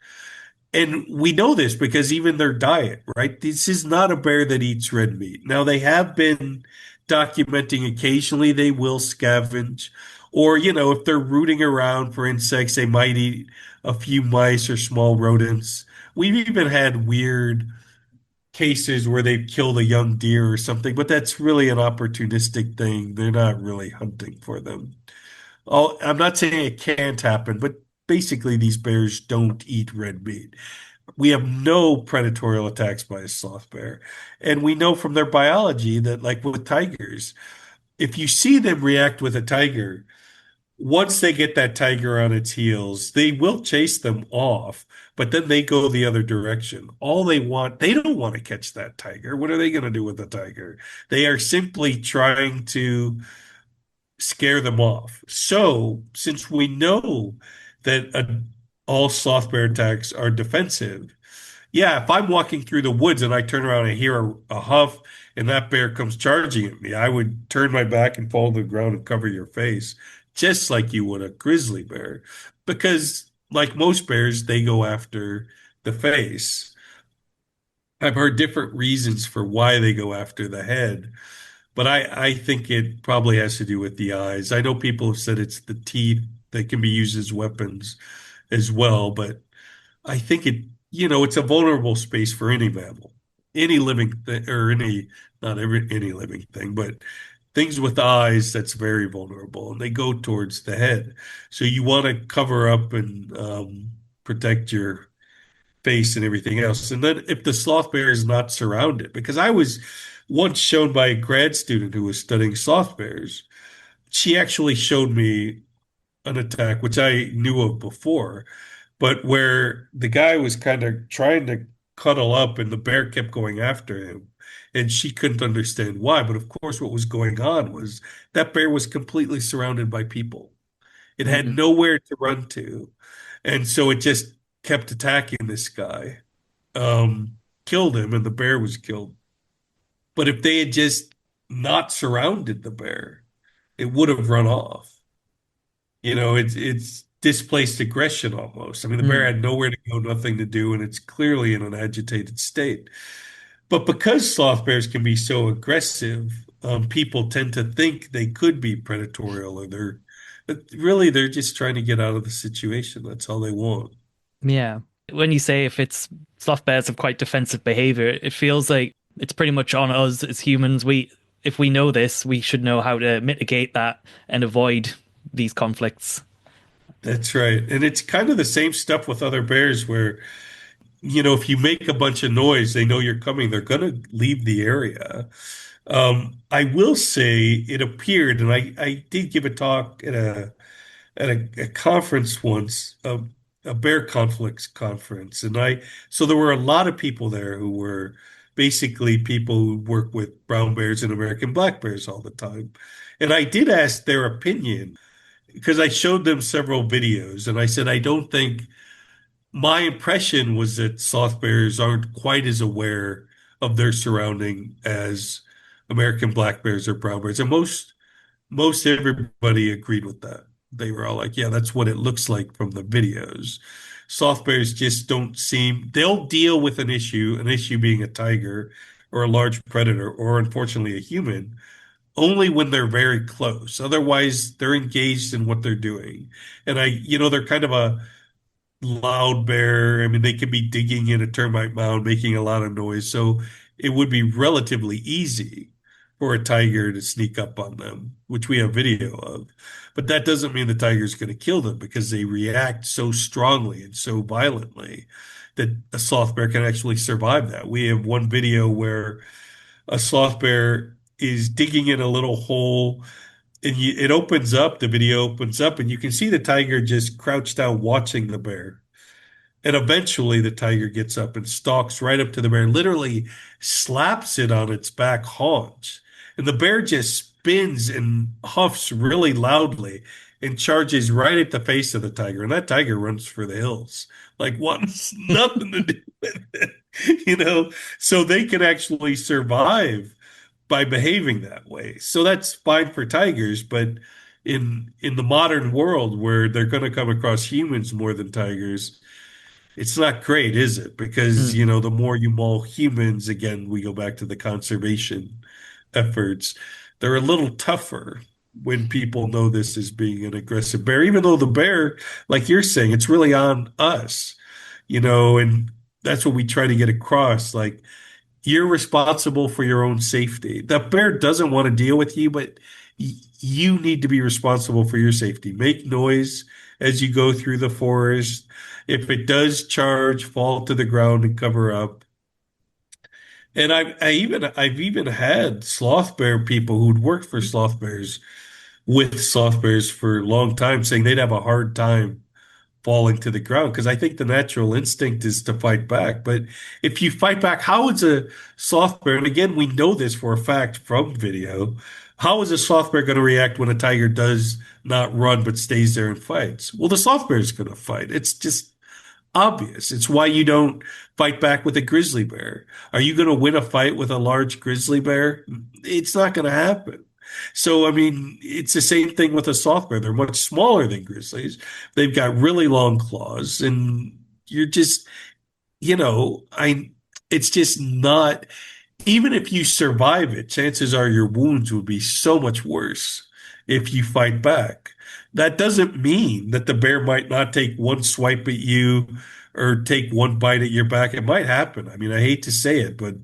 And we know this because even their diet, right? This is not a bear that eats red meat. Now, they have been documenting occasionally they will scavenge, or, if they're rooting around for insects, they might eat a few mice or small rodents. We've even had weird cases where they've killed a young deer or something, but that's really an opportunistic thing. They're not really hunting for them. I'm not saying it can't happen, but basically these bears don't eat red meat. We have no predatorial attacks by a sloth bear. And we know from their biology that, like with tigers, if you see them react with a tiger, once they get that tiger on its heels, they will chase them off, but then they go the other direction. They don't want to catch that tiger. What are they going to do with the tiger? They are simply trying to scare them off. So, since we know that all sloth bear attacks are defensive, yeah, if I'm walking through the woods and I turn around and hear a huff and that bear comes charging at me, I would turn my back and fall to the ground and cover your face, just like you would a grizzly bear. Because, like most bears, they go after the face. I've heard different reasons for why they go after the head. But I think it probably has to do with the eyes. I know people have said it's the teeth that can be used as weapons as well, but I think it's a vulnerable space for any mammal, any living thing, or not any living thing, but things with eyes that's very vulnerable, and they go towards the head. So you want to cover up and protect your face and everything else. And then if the sloth bear is not surrounded, because I was once shown by a grad student who was studying sloth bears, she actually showed me an attack, which I knew of before, but where the guy was kind of trying to cuddle up and the bear kept going after him. And she couldn't understand why. But of course, what was going on was that bear was completely surrounded by people. It had Mm. nowhere to run to. And so it just kept attacking this guy, killed him, and the bear was killed. But if they had just not surrounded the bear, it would have run off. It's displaced aggression almost. I mean, the bear Mm. had nowhere to go, nothing to do, and it's clearly in an agitated state. But because sloth bears can be so aggressive, people tend to think they could be predatory, or but really they're just trying to get out of the situation. That's all they want. Yeah. When you say if it's sloth bears have quite defensive behavior, it feels like it's pretty much on us as humans. If we know this, we should know how to mitigate that and avoid these conflicts. That's right. And it's kind of the same stuff with other bears where, if you make a bunch of noise, they know you're coming, they're going to leave the area. I will say it appeared, and I did give a talk at a conference once, a bear conflicts conference, and so there were a lot of people there who were basically people who work with brown bears and American black bears all the time. And I did ask their opinion because I showed them several videos, and I said, I don't think my impression was that sloth bears aren't quite as aware of their surrounding as American black bears or brown bears. And most everybody agreed with that. They were all like, yeah, that's what it looks like from the videos. Sloth bears just don't seem, they'll deal with an issue being a tiger, or a large predator or unfortunately a human only when they're very close. Otherwise, they're engaged in what they're doing. And they're kind of a loud bear. I mean, they could be digging in a termite mound, making a lot of noise. So it would be relatively easy for a tiger to sneak up on them, which we have video of. But that doesn't mean the tiger's going to kill them because they react so strongly and so violently that a sloth bear can actually survive that. We have one video where a sloth bear is digging in a little hole and it opens up, the video opens up, and you can see the tiger just crouched down watching the bear. And eventually the tiger gets up and stalks right up to the bear, literally slaps it on its back haunch. And the bear just spins and huffs really loudly and charges right at the face of the tiger. And that tiger runs for the hills. Like wants nothing to do with it, you know? So they can actually survive by behaving that way. So that's fine for tigers, but in the modern world where they're going to come across humans more than tigers, it's not great, is it? Because, Mm. the more you maul humans, again, we go back to the conservation efforts, they're a little tougher when people know this as being an aggressive bear, even though the bear, like you're saying, it's really on us, and that's what we try to get across. Like, you're responsible for your own safety. The bear doesn't want to deal with you, but you need to be responsible for your safety. Make noise as you go through the forest. If it does charge, fall to the ground and cover up. And I've even had sloth bear people who'd worked for sloth bears with sloth bears for a long time saying they'd have a hard time falling to the ground because I think the natural instinct is to fight back. But if you fight back, how is a sloth bear, and again, we know this for a fact from video, how is a sloth bear going to react when a tiger does not run but stays there and fights? Well, the sloth bear is going to fight. It's just obvious. It's why you don't fight back with a grizzly bear. Are you going to win a fight with a large grizzly bear? It's not going to happen. So, I mean, it's the same thing with a sloth bear. They're much smaller than grizzlies. They've got really long claws, and you're just, it's just not, even if you survive it, chances are your wounds would be so much worse if you fight back. That doesn't mean that the bear might not take one swipe at you or take one bite at your back. It might happen. I mean, I hate to say it, but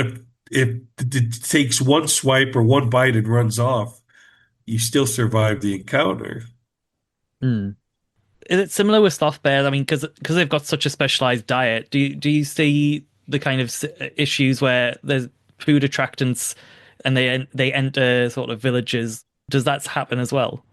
if it takes one swipe or one bite and runs off, you still survive the encounter. Mm. Is it similar with sloth bears? I mean, because they've got such a specialized diet, do you see the kind of issues where there's food attractants and they enter sort of villages? Does that happen as well?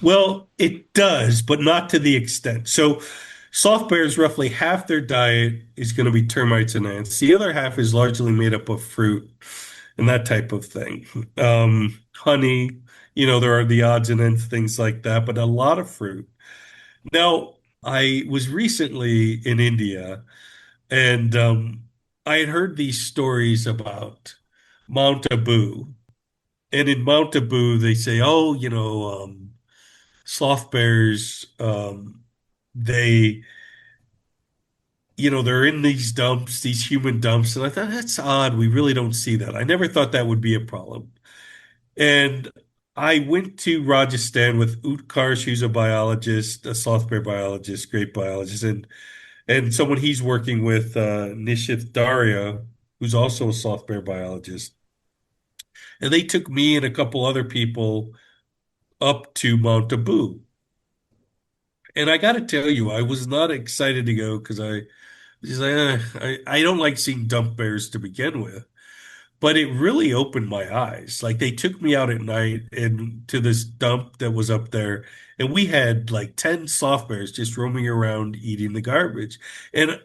Well, it does, but not to the extent. So, soft bears, roughly half their diet is going to be termites and ants. The other half is largely made up of fruit and that type of thing. Honey, there are the odds and ends, things like that, but a lot of fruit. Now, I was recently in India and I had heard these stories about Mount Abu. And in Mount Abu, they say, oh, sloth bears, they, they're in these dumps, these human dumps. And I thought, that's odd. We really don't see that. I never thought that would be a problem. And I went to Rajasthan with Utkarsh, who's a biologist, a sloth bear biologist, great biologist, and someone he's working with, Nishith Daria, who's also a sloth bear biologist. And they took me and a couple other people up to Mount Abu. And I got to tell you, I was not excited to go because I was like, I don't like seeing dump bears to begin with. But it really opened my eyes. Like they took me out at night and to this dump that was up there, and we had like 10 soft bears just roaming around eating the garbage. And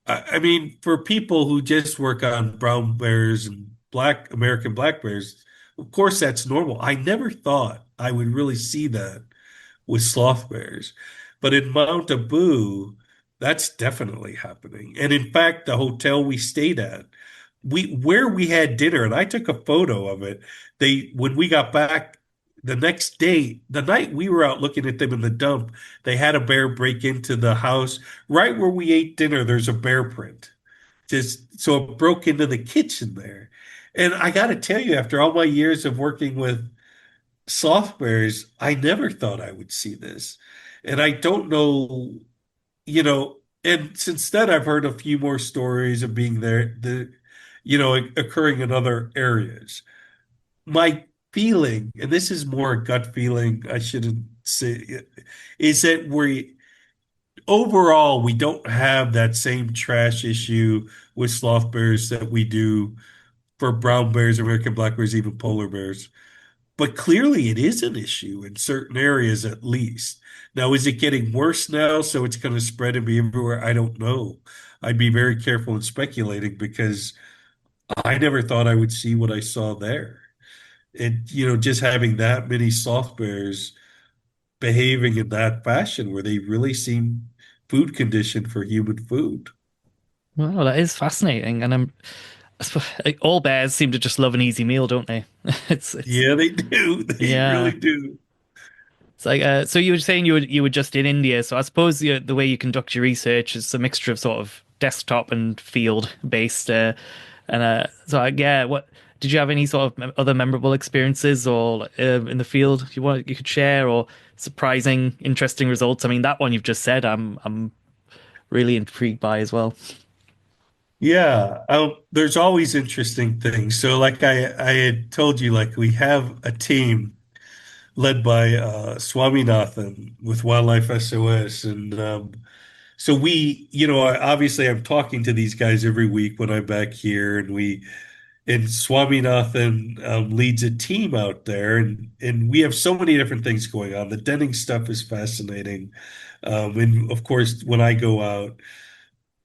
I mean, for people who just work on brown bears and black American black bears, of course that's normal. I never thought I would really see that with sloth bears. But in Mount Abu, that's definitely happening. And in fact, the hotel we stayed at, where we had dinner, and I took a photo of it. When we got back the next day, the night we were out looking at them in the dump, they had a bear break into the house. Right where we ate dinner, there's a bear print. just so it broke into the kitchen there. And I got to tell you, after all my years of working with sloth bears, I never thought I would see this. And I don't know, and since then I've heard a few more stories of being there, occurring in other areas. My feeling, and this is more a gut feeling, I shouldn't say it, is that overall we don't have that same trash issue with sloth bears that we do for brown bears, American black bears, even polar bears. But clearly it is an issue in certain areas at least. Now, is it getting worse now, so it's going to spread and be everywhere? I don't know. I'd be very careful in speculating because I never thought I would see what I saw there. And, just having that many sloth bears behaving in that fashion where they really seem food conditioned for human food. Wow, that is fascinating. And I suppose, like, all bears seem to just love an easy meal, don't they? It's Yeah, they do. They really yeah. do. It's like so you were saying you were just in India, so I suppose the way you conduct your research is a mixture of sort of desktop and field based. Yeah, what did you have any sort of other memorable experiences or in the field you could share or surprising, interesting results? I mean, that one you've just said, I'm really intrigued by as well. Yeah, there's always interesting things. So, like I had told you, like we have a team led by Swaminathan with Wildlife SOS, and so obviously I'm talking to these guys every week when I'm back here, and Swaminathan leads a team out there, and we have so many different things going on. The denning stuff is fascinating, and of course, when I go out.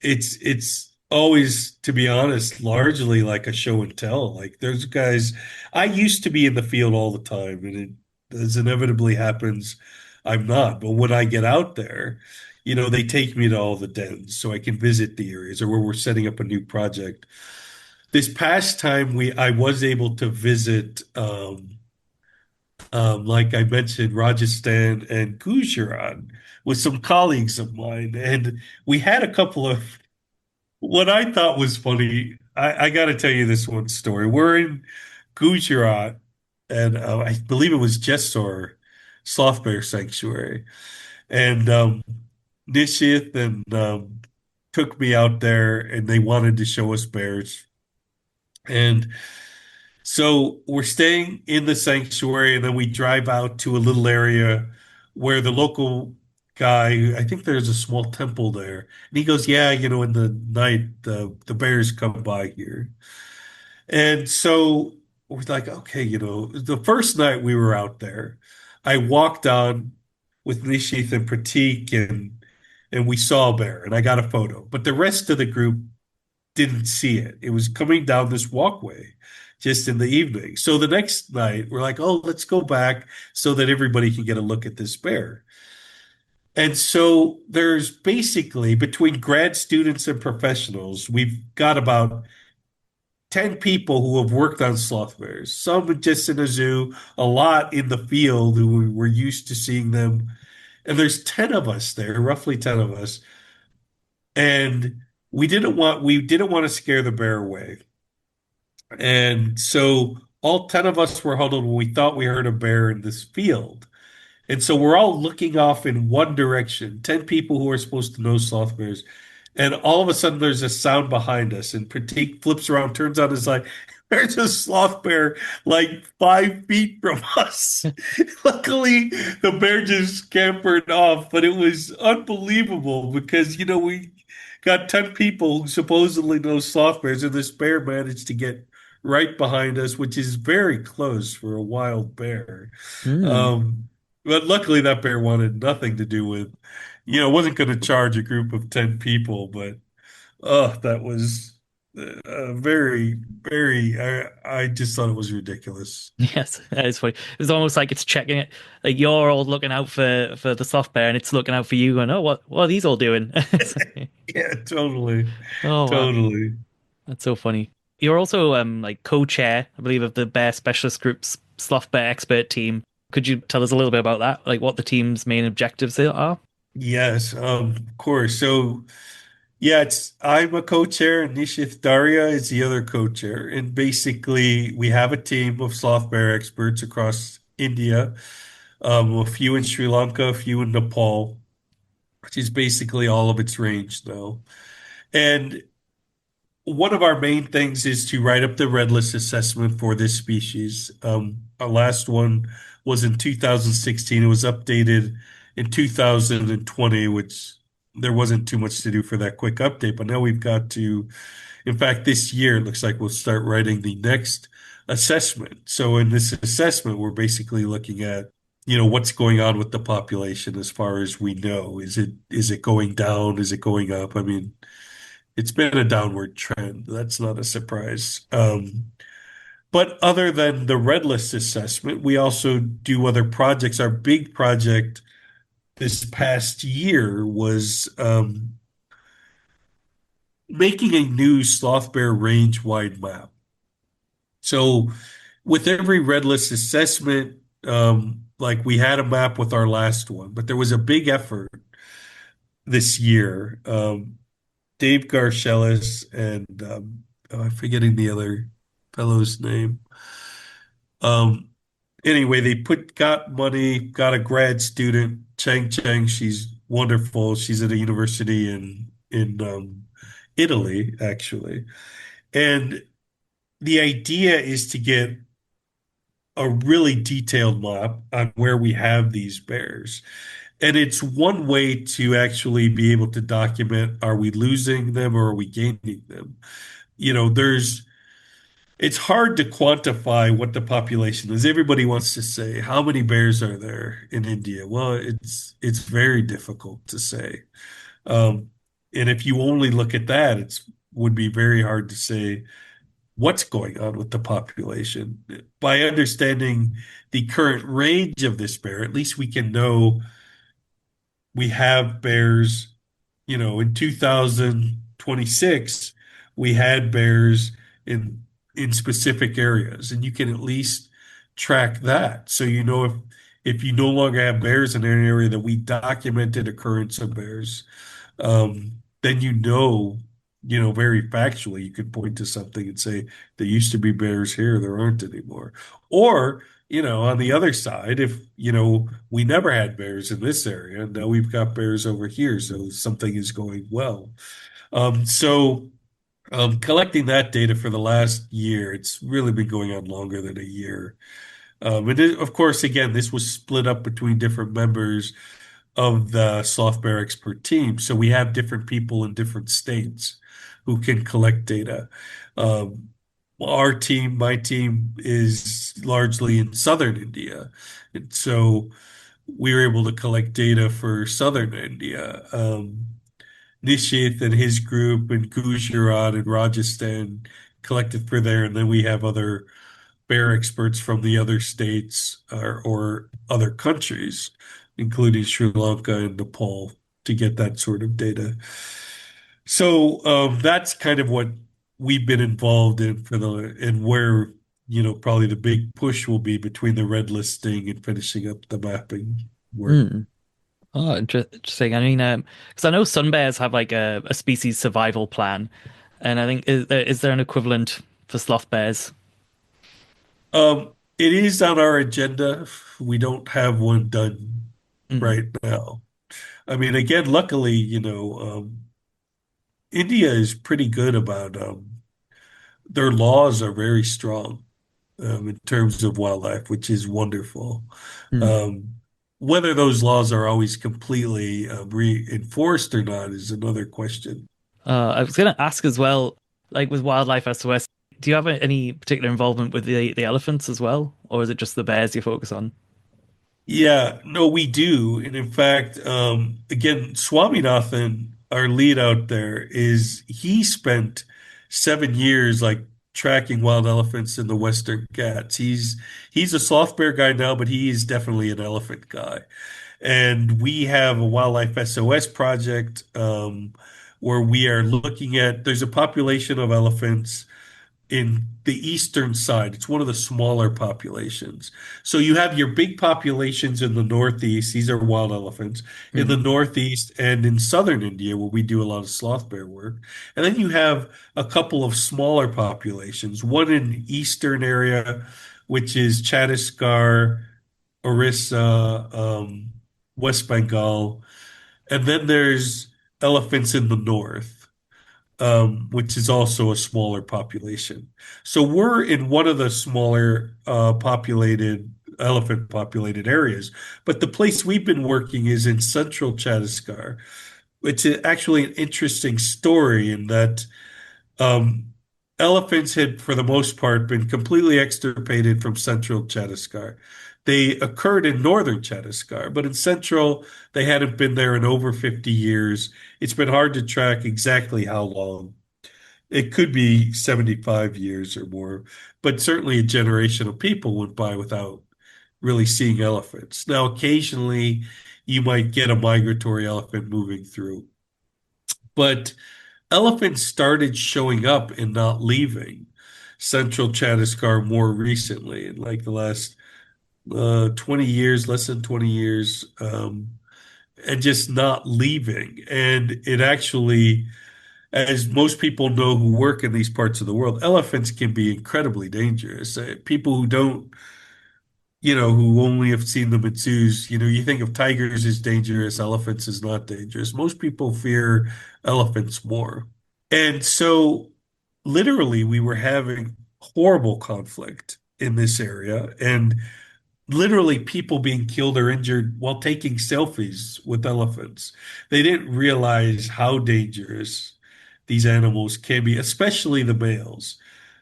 It's always, to be honest, largely like a show and tell. Like those guys, I used to be in the field all the time, and as inevitably happens, I'm not. But when I get out there, they take me to all the dens so I can visit the areas or where we're setting up a new project. This past time I was able to visit like I mentioned, Rajasthan and Gujarat with some colleagues of mine. And we had a couple of what I thought was funny. I got to tell you this one story. We're in Gujarat, and I believe it was Jessore Sloth Bear Sanctuary, and Nishith and took me out there, and they wanted to show us bears. And so we're staying in the sanctuary, and then we drive out to a little area where the local guy, I think there's a small temple there. And he goes, yeah, in the night, the bears come by here. And so we're like, okay, the first night we were out there, I walked on with Nishith and Pratik, and we saw a bear, and I got a photo. But the rest of the group didn't see it. It was coming down this walkway just in the evening. So the next night, we're like, oh, let's go back so that everybody can get a look at this bear. And so there's basically between grad students and professionals, we've got about 10 people who have worked on sloth bears, some just in a zoo, a lot in the field who were used to seeing them. And there's 10 of us there, roughly 10 of us. And we didn't want to scare the bear away. And so all 10 of us were huddled when we thought we heard a bear in this field. And so we're all looking off in one direction, 10 people who are supposed to know sloth bears. And all of a sudden there's a sound behind us, and Pratik flips around, turns on his light. There's a sloth bear like 5 feet from us. Luckily, the bear just scampered off, but it was unbelievable because, we got 10 people who supposedly know sloth bears, and this bear managed to get right behind us, which is very close for a wild bear. Hmm. Um, but luckily, that bear wanted nothing to do with, wasn't going to charge a group of 10 people, but that was very, very, I just thought it was ridiculous. Yes, that is funny. It's almost like it's checking it. Like you're all looking out for the soft bear, and it's looking out for you. And oh, what are these all doing? It's like, Yeah, totally. oh wow, Totally. that's so funny. You're also like co-chair, I believe, of the Bear Specialist Group's Sloth Bear Expert Team. Could you tell us a little bit about that? Like what the team's main objectives are? Yes, of course. So Yeah, it's I'm a co-chair and Nishith Daria is the other co-chair. And basically we have a team of sloth bear experts across India, a few in Sri Lanka, a few in Nepal, which is basically all of its range now. And one of our main things is to write up the red list assessment for this species. Our last one was in 2016. It was updated in 2020, which there wasn't too much to do for that quick update. But now we've got to, in fact, this year it looks like we'll start writing the next assessment. So in this assessment, we're basically looking at, what's going on with the population as far as we know. Is it going down? Is it going up? I mean, it's been a downward trend. That's not a surprise. But other than the red list assessment, we also do other projects. Our big project this past year was making a new sloth bear range wide map. So with every red list assessment, like we had a map with our last one, but there was a big effort this year. Dave Garcelis and I'm forgetting the other fellow's name. Um, anyway, they got money, got a grad student, Chang Chang. She's wonderful. She's at a university in Italy, actually. And the idea is to get a really detailed map on where we have these bears. And it's one way to actually be able to document, are we losing them or are we gaining them? It's hard to quantify what the population is. Everybody wants to say, how many bears are there in India? Well, it's very difficult to say. Um, and if you only look at that, it would be very hard to say what's going on with the population. By understanding the current range of this bear, at least we can know we have bears, in 2026, we had bears in specific areas, and you can at least track that. So if you no longer have bears in an area that we documented occurrence of bears, then very factually, you could point to something and say, there used to be bears here, there aren't anymore. Or, on the other side, if, we never had bears in this area, now we've got bears over here, so something is going well. Collecting that data for the last year, it's really been going on longer than a year. Of course, again, this was split up between different members of the Sloth Bear expert team. So we have different people in different states who can collect data. Um, my team is largely in southern India. And so we were able to collect data for southern India. Nishith and his group in Gujarat and Rajasthan collected for there. And then we have other bear experts from the other states or other countries, including Sri Lanka and Nepal, to get that sort of data. So that's kind of what we've been involved in and where, probably the big push will be between the red listing and finishing up the mapping work. Hmm. Oh, interesting. I mean, because I know sun bears have like a species survival plan, and I think is there an equivalent for sloth bears? It is on our agenda. We don't have one done Mm. right now. I mean, again, luckily, India is pretty good about their laws are very strong in terms of wildlife, which is wonderful. Mm. Um, whether those laws are always completely reinforced or not is another question. I was going to ask as well, like with Wildlife SOS, do you have any particular involvement with the elephants as well, or is it just the bears you focus on? Yeah, no, we do. And in fact, again, Swaminathan, our lead out there, he spent 7 years like tracking wild elephants in the Western Ghats. He's a sloth bear guy now, but he is definitely an elephant guy. And we have a Wildlife SOS project where we are looking at there's a population of elephants in the eastern side. It's one of the smaller populations. So you have your big populations in the northeast. These are wild elephants in the Mm. northeast and in southern India, where we do a lot of sloth bear work. And then you have a couple of smaller populations, one in eastern area, which is Chhattisgarh, Orissa, West Bengal. And then there's elephants in the north, which is also a smaller population. So we're in one of the smaller elephant populated areas. But the place we've been working is in central Chhattisgarh, which is actually an interesting story in that um, elephants had, for the most part, been completely extirpated from central Chhattisgarh. They occurred in northern Chhattisgarh, but in central, they hadn't been there in over 50 years. It's been hard to track exactly how long. It could be 75 years or more, but certainly a generation of people went by without really seeing elephants. Now, occasionally, you might get a migratory elephant moving through, but elephants started showing up and not leaving central Chattisgarh more recently, in like the last 20 years, less than 20 years, and just not leaving. And it actually, as most people know who work in these parts of the world, elephants can be incredibly dangerous. People who don't, who only have seen them in zoos, you think of tigers as dangerous, elephants as not dangerous. Most people fear elephants more. And so literally we were having horrible conflict in this area and literally people being killed or injured while taking selfies with elephants. They didn't realize how dangerous these animals can be, especially the males.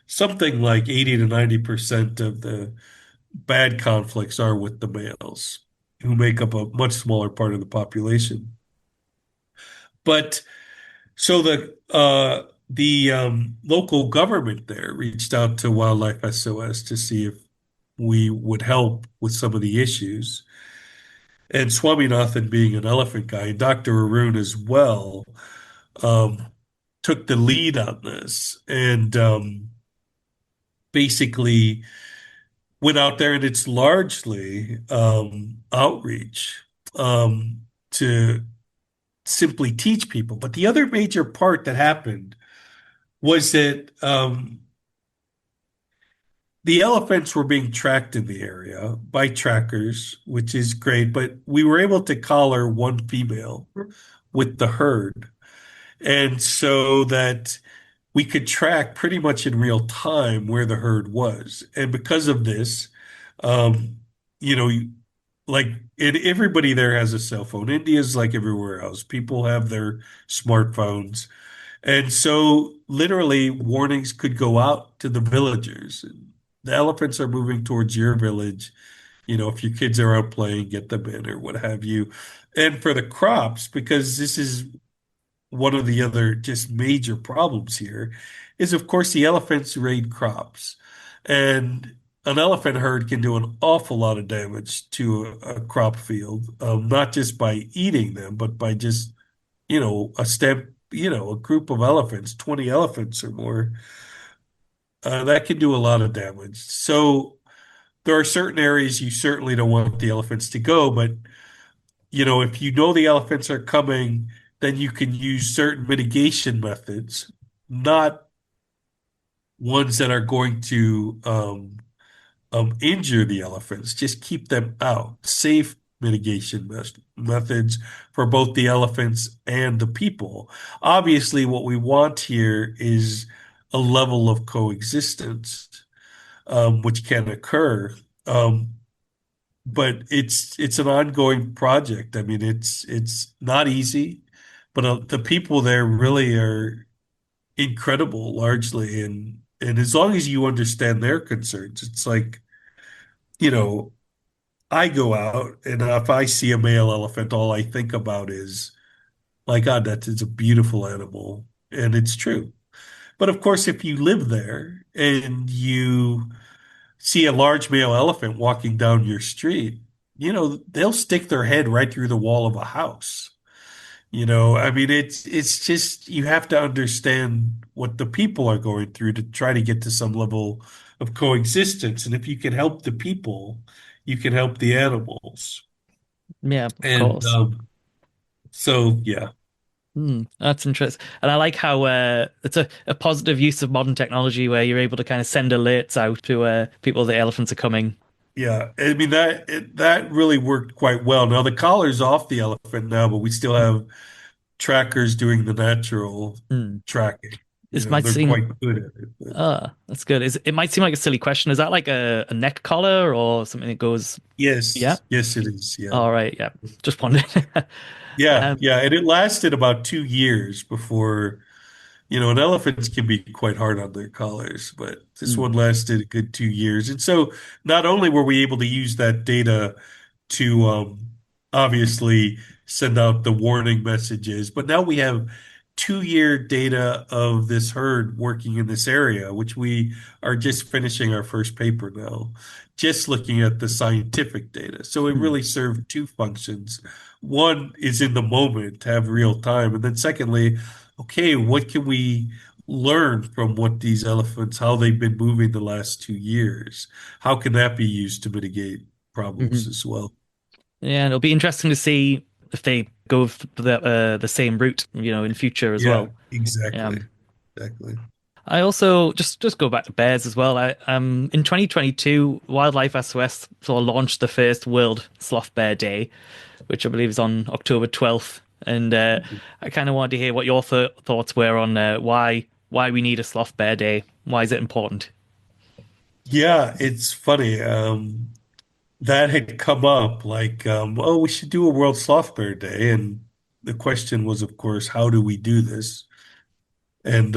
Something like 80 to 90% of the bad conflicts are with the males, who make up a much smaller part of the population. But so the local government there reached out to Wildlife SOS to see if we would help with some of the issues. And Swaminathan, being an elephant guy, and Dr. Arun as well, um, took the lead on this and basically went out there, and it's largely outreach to simply teach people. But the other major part that happened was that the elephants were being tracked in the area by trackers, which is great, but we were able to collar one female with the herd. And so that we could track pretty much in real time where the herd was. And because of this, um, you know, like everybody there has a cell phone. India's like everywhere else. People have their smartphones. And so literally warnings could go out to the villagers. The elephants are moving towards your village. If your kids are out playing, get them in or what have you. And for the crops, because this is one of the other just major problems here, is of course the elephants raid crops. And an elephant herd can do an awful lot of damage to a crop field, not just by eating them, but by just, a group of elephants, 20 elephants or more, that can do a lot of damage. So there are certain areas you certainly don't want the elephants to go, but if you know the elephants are coming, then you can use certain mitigation methods, not ones that are going to injure the elephants. Just keep them out. Safe mitigation methods for both the elephants and the people. Obviously, what we want here is a level of coexistence, which can occur. But it's an ongoing project. I mean, it's not easy, but the people there really are incredible, largely, and as long as you understand their concerns, it's like, you know, I go out and if I see a male elephant, all I think about is, my God, that is a beautiful animal, and it's true. But of course, if you live there and you see a large male elephant walking down your street, they'll stick their head right through the wall of a house. I mean, it's just you have to understand what the people are going through to try to get to some level of coexistence. And if you can help the people, you can help the animals. Yeah, of And course. so, yeah, That's interesting. And I like how it's a positive use of modern technology where you're able to kind of send alerts out to people that elephants are coming. yeah. I mean that really worked quite well. Now the collar's off the elephant now, but we still Mm. have trackers doing the natural Mm. tracking. This might They're seem quite good at it. But that's good. It might seem like a silly question. Is that like a neck collar or something that goes, yeah? yes, it is. Yeah. All right, yeah. Just wondered. Yeah, Um, yeah, and it lasted about 2 years before, and elephants can be quite hard on their collars, but this mm, one lasted a good 2 years. And so not only were we able to use that data to obviously send out the warning messages, but now we have 2 year data of this herd working in this area, which we are just finishing our first paper now, just looking at the scientific data. So it mm, really served two functions. One is in the moment to have real time, and then secondly, okay, what can we learn from what these elephants, how they've been moving the last 2 years? How can that be used to mitigate problems mhm. as well? Yeah, and it'll be interesting to see if they go the same route, in future as Yeah, well. exactly. Um, Exactly. I also just go back to bears as well. I in 2022, Wildlife SOS sort of launched the first World Sloth Bear Day, which I believe is on October 12th. And I kind of wanted to hear what your thoughts were on why we need a Sloth Bear Day. Why is it important? Yeah, it's funny. That had come up like, oh, we should do a World Sloth Bear Day. And the question was, of course, how do we do this? And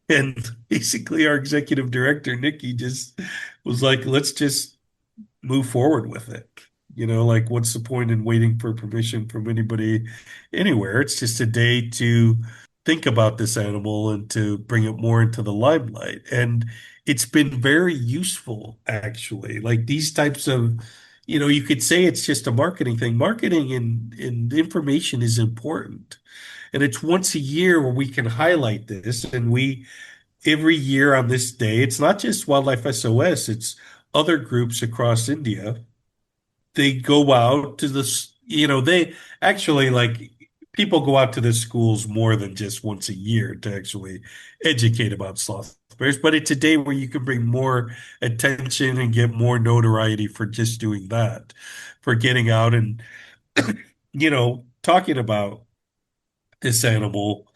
and basically our executive director, Nikki, just was like, let's just move forward with it. Like what's the point in waiting for permission from anybody anywhere? It's just a day to think about this animal and to bring it more into the limelight. And it's been very useful, actually. Like these types of, you could say it's just a marketing thing. Marketing and information is important. And it's once a year where we can highlight this. And we every year on this day, it's not just Wildlife SOS, it's other groups across India. They go out to they actually like people go out to the schools more than just once a year to actually educate about sloth bears. But it's a day where you can bring more attention and get more notoriety for just doing that, for getting out and, talking about this animal,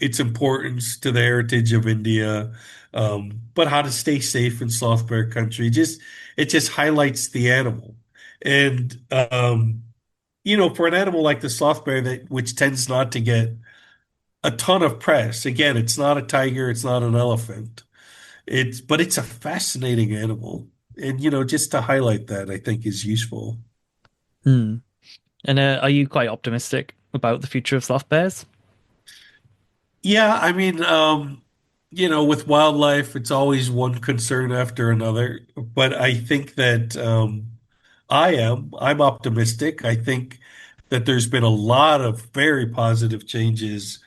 its importance to the heritage of India, but how to stay safe in sloth bear country. It just highlights the animal, and for an animal like the sloth bear that which tends not to get a ton of press. Again, it's not a tiger, it's not an elephant. It's a fascinating animal, and just to highlight that, I think is useful. Hmm. And are you quite optimistic about the future of sloth bears? Yeah, I mean, with wildlife, it's always one concern after another. But I think that I'm optimistic. I think that there's been a lot of very positive changes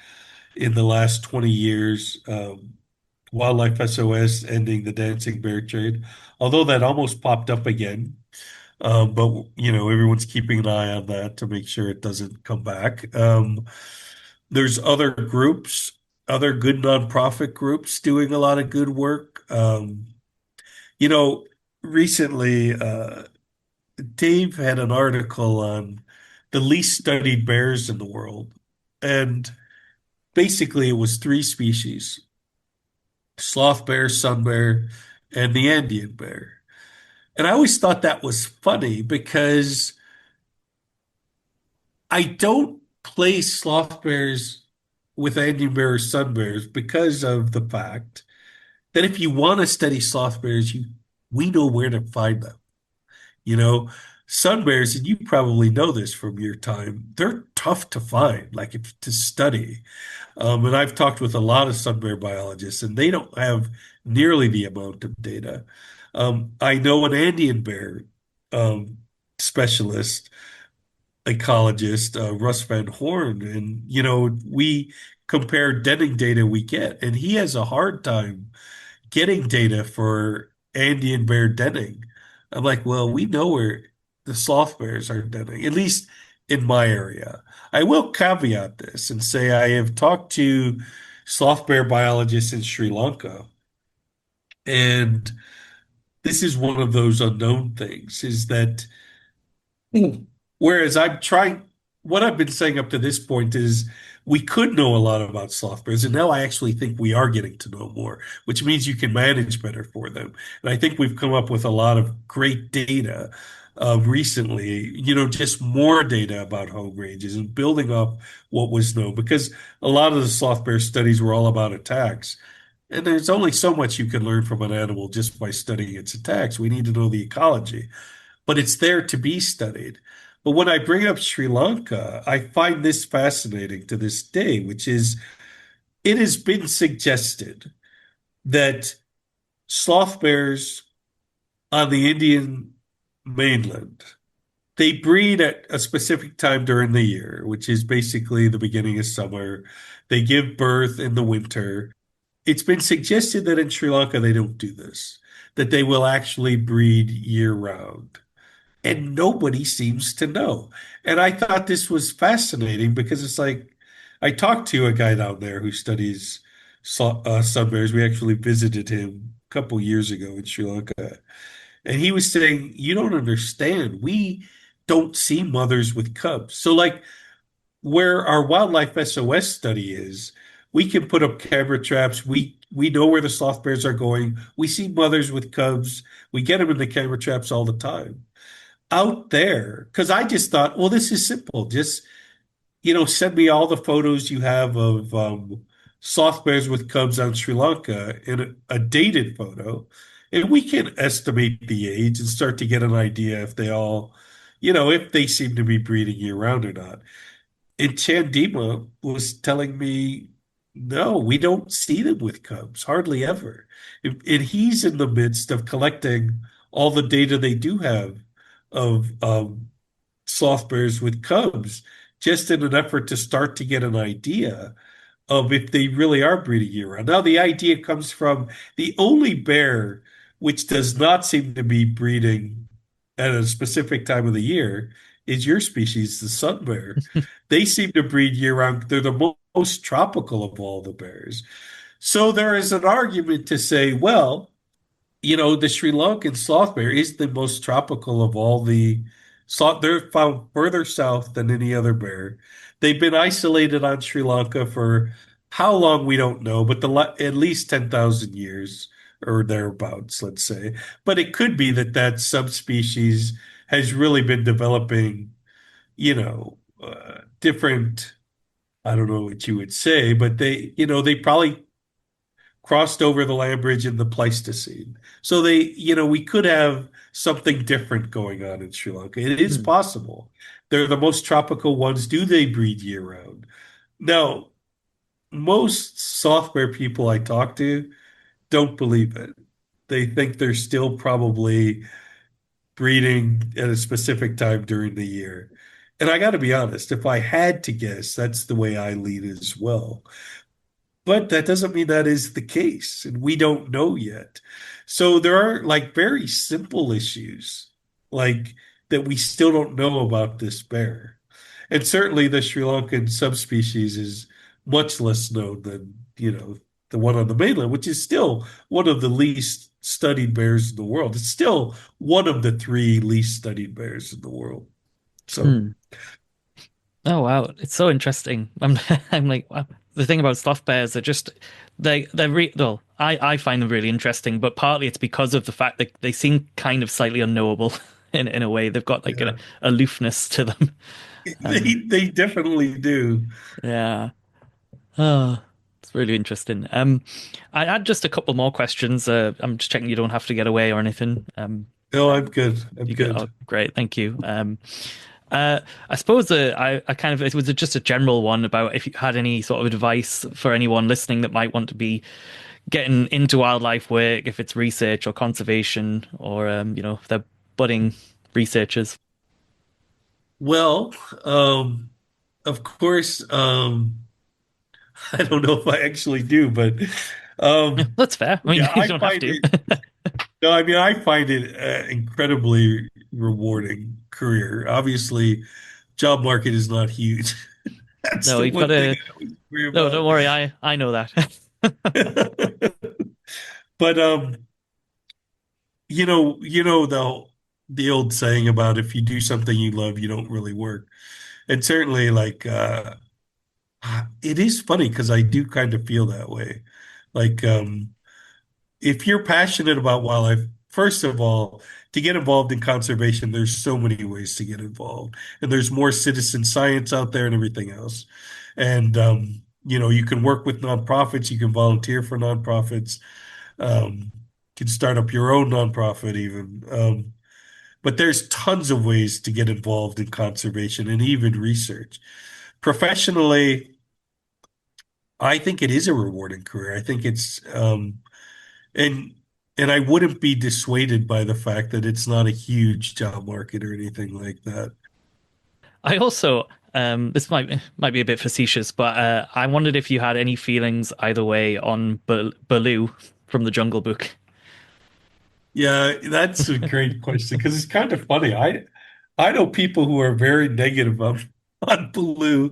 in the last 20 years. Wildlife SOS ending the dancing bear trade, although that almost popped up again. But everyone's keeping an eye on that to make sure it doesn't come back. There's other groups, other good nonprofit groups doing a lot of good work. You know, recently, Dave had an article on the least studied bears in the world, and basically it was three species: sloth bear, sun bear, and the Andean bear. And I always thought that was funny because I don't place sloth bears with Andean bear or sun bears because of the fact that if you want to study sloth bears, we know where to find them. You know, sun bears, and you probably know this from your time, they're tough to find, like to study. And I've talked with a lot of sun bear biologists, and they don't have nearly the amount of data. I know an Andean bear um, specialist, ecologist, Russ Van Horn, and we compare denning data we get, and he has a hard time getting data for Andean bear denning. I'm like, well, we know where the sloth bears are denning, at least in my area. I will caveat this and say I have talked to sloth bear biologists in Sri Lanka, and this is one of those unknown things, is that whereas what I've been saying up to this point is we could know a lot about sloth bears, and now I actually think we are getting to know more, which means you can manage better for them. And I think we've come up with a lot of great data recently, just more data about home ranges and building up what was known, because a lot of the sloth bear studies were all about attacks. And there's only so much you can learn from an animal just by studying its attacks. We need to know the ecology, but it's there to be studied. But when I bring up Sri Lanka, I find this fascinating to this day, which is it has been suggested that sloth bears on the Indian mainland, they breed at a specific time during the year, which is basically the beginning of summer. They give birth in the winter. It's been suggested that in Sri Lanka they don't do this, that they will actually breed year round. And nobody seems to know. And I thought this was fascinating because it's like I talked to a guy down there who studies sun bears. We actually visited him a couple years ago in Sri Lanka, and he was saying, "You don't understand. We don't see mothers with cubs. So, like where our Wildlife SOS study is, we can put up camera traps. We know where the sloth bears are going. We see mothers with cubs. We get them in the camera traps all the time." Out there, because I just thought, well, this is simple. Just, send me all the photos you have of sloth bears with cubs on Sri Lanka in a dated photo, and we can estimate the age and start to get an idea if they all, if they seem to be breeding year round or not. And Chandima was telling me, no, we don't see them with cubs, hardly ever. And he's in the midst of collecting all the data they do have of sloth bears with cubs, just in an effort to start to get an idea of if they really are breeding year round. Now, the idea comes from the only bear which does not seem to be breeding at a specific time of the year is your species, the sun bear. They seem to breed year round. They're the most tropical of all the bears. So there is an argument to say, well, the Sri Lankan sloth bear is the most tropical of all the sloth. They're found further south than any other bear. They've been isolated on Sri Lanka for how long we don't know, but at least 10,000 years or thereabouts, let's say. But it could be that subspecies has really been developing, different, I don't know what you would say, but they probably crossed over the land bridge in the Pleistocene. So we could have something different going on in Sri Lanka. It is Hmm. possible. They're the most tropical ones. Do they breed year round? Now, most soft bear people I talk to don't believe it. They think they're still probably breeding at a specific time during the year. And I got to be honest, if I had to guess, that's the way I lead as well. But that doesn't mean that is the case, and we don't know yet. So there are like very simple issues like that we still don't know about this bear. And certainly the Sri Lankan subspecies is much less known than, the one on the mainland, which is still one of the least studied bears in the world. It's still one of the three least studied bears in the world. So, Hmm. Oh wow, it's so interesting. I'm like wow. The thing about sloth bears are just well, I find them really interesting, but partly it's because of the fact that they seem kind of slightly unknowable in a way. They've got like an yeah, aloofness to them. Um, they definitely do. yeah. Oh, it's really interesting. I had just a couple more questions. I'm just checking you don't have to get away or anything. No, I'm good. I'm You get, good. oh, great, thank you. I suppose I kind of it was just a general one about if you had any sort of advice for anyone listening that might want to be getting into wildlife work, if it's research or conservation, or if they're budding researchers. Well, um, of course, I don't know if I actually do, but Yeah, um, that's fair. I mean, yeah, you I don't have find to. it. No, I mean, I find it incredibly rewarding career. Obviously, job market is not huge. That's No, the you've got one thing to. I always worry No, don't about. worry. I know that. But you know the old saying about if you do something you love, you don't really work. And certainly, like it is funny because I do kind of feel that way. Like if you're passionate about wildlife, first of all, to get involved in conservation, there's so many ways to get involved, and there's more citizen science out there and everything else. And you can work with nonprofits, you can volunteer for nonprofits, um, you can start up your own nonprofit even. But there's tons of ways to get involved in conservation and even research. Professionally, I think it is a rewarding career. I think it's and and I wouldn't be dissuaded by the fact that it's not a huge job market or anything like that. I also, this might be a bit facetious, but I wondered if you had any feelings either way on Baloo from the Jungle Book. Yeah, that's a great question because it's kind of funny. I know people who are very negative on Baloo,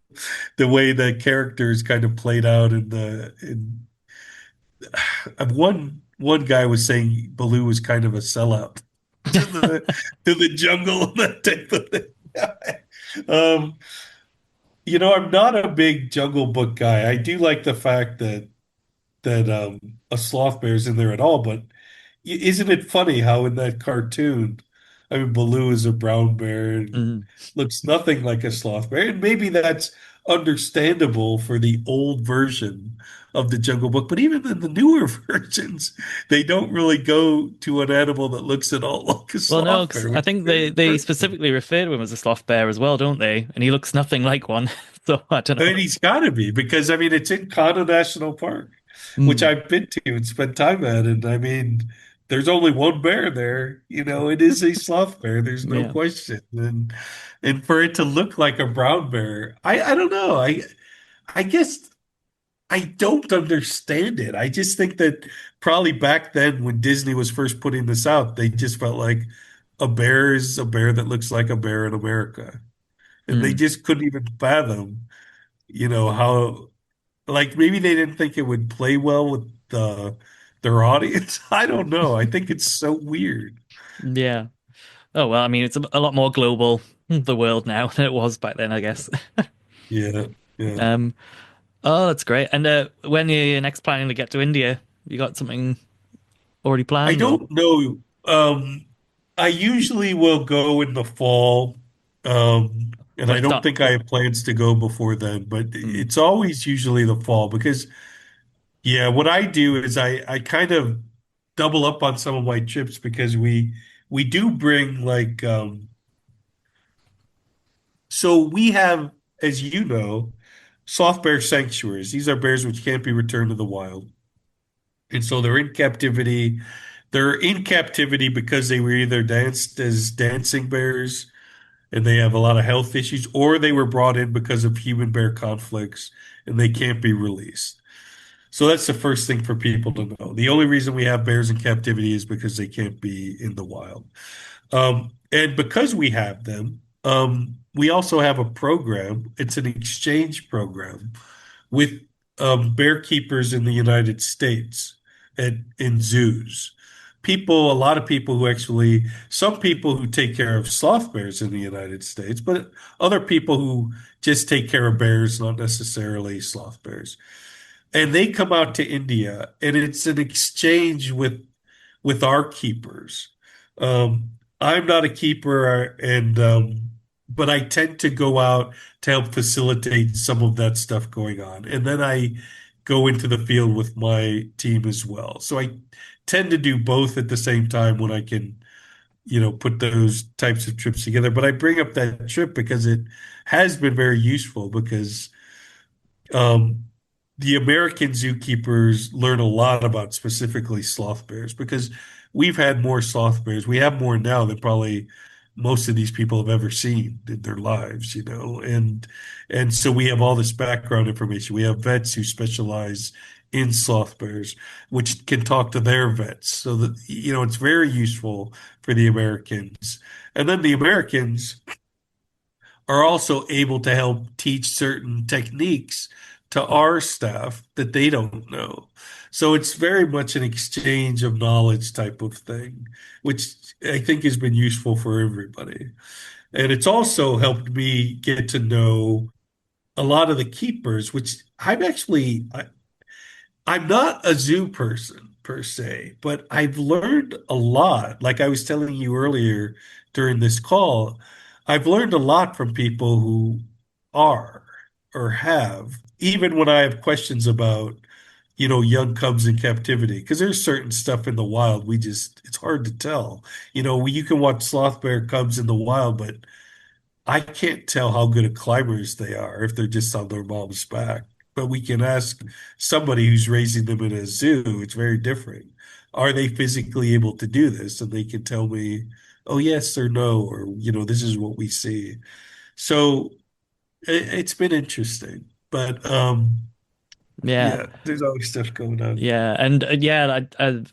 the way the characters kind of played out in one guy was saying Baloo was kind of a sellout to the jungle, that type of thing. Um, I'm not a big Jungle Book guy. I do like the fact that a sloth bear's in there at all, but isn't it funny how in that cartoon, I mean, Baloo is a brown bear and Mm. looks nothing like a sloth bear, and maybe that's understandable for the old version of the Jungle Book, but even in the newer versions, they don't really go to an animal that looks at all like a Well, no, sloth 'cause bear, I which is think very they interesting. specifically refer to him as a sloth bear as well, don't they? And he looks nothing like one. So I don't I know. mean, he's got to be because I mean it's in Congo National Park, which Mm. I've been to and spent time at, and I mean, there's only one bear there. It is a sloth bear. There's no Yeah. question, and for it to look like a brown bear, I don't know. I guess I don't understand it. I just think that probably back then when Disney was first putting this out, they just felt like a bear is a bear that looks like a bear in America, and they Mm. just couldn't even fathom how like maybe they didn't think it would play well with their audience. I don't know. I think it's so weird. Yeah. Oh well, I mean, it's a lot more global, the world now than it was back then, I guess. Yeah, yeah. Um. Oh, that's great. And when are you next planning to get to India? You got something already I planned, or don't know. I usually will go in the fall, and I like don't start? think I have plans to go before then, but Mm. it's always usually the fall because, yeah, what I do is I kind of double up on some of my trips because we do bring like so we have, as you know, soft bear sanctuaries. These are bears which can't be returned to the wild. And so they're in captivity. They're in captivity because they were either danced as dancing bears and they have a lot of health issues, or they were brought in because of human bear conflicts and they can't be released. So that's the first thing for people to know. The only reason we have bears in captivity is because they can't be in the wild. And because we have them, we also have a program. It's an exchange program with bear keepers in the United States and in zoos. A lot of people who actually, some people who take care of sloth bears in the United States, but other people who just take care of bears, not necessarily sloth bears. And they come out to India, and it's an exchange with our keepers. I'm not a keeper, and but I tend to go out to help facilitate some of that stuff going on, and then I go into the field with my team as well. So I tend to do both at the same time when I can, put those types of trips together. But I bring up that trip because it has been very useful because um, the American zookeepers learn a lot about specifically sloth bears because we've had more sloth bears. We have more now than probably most of these people have ever seen in their lives, you know. And so we have all this background information. We have vets who specialize in sloth bears, which can talk to their vets. So that, you know, it's very useful for the Americans. And then the Americans are also able to help teach certain techniques to our staff that they don't know. So it's very much an exchange of knowledge type of thing, which I think has been useful for everybody. And it's also helped me get to know a lot of the keepers, which I'm not a zoo person per se, but I've learned a lot. Like I was telling you earlier during this call, I've learned a lot from people who are or have, even when I have questions about, you know, young cubs in captivity, because there's certain stuff in the wild it's hard to tell. You know, you can watch sloth bear cubs in the wild, but I can't tell how good of climbers they are if they're just on their mom's back. But we can ask somebody who's raising them in a zoo, it's very different. Are they physically able to do this? And they can tell me, oh, yes or no, or, you know, this is what we see. So it's been interesting. But Yeah. yeah, there's always stuff going on. Yeah, and yeah,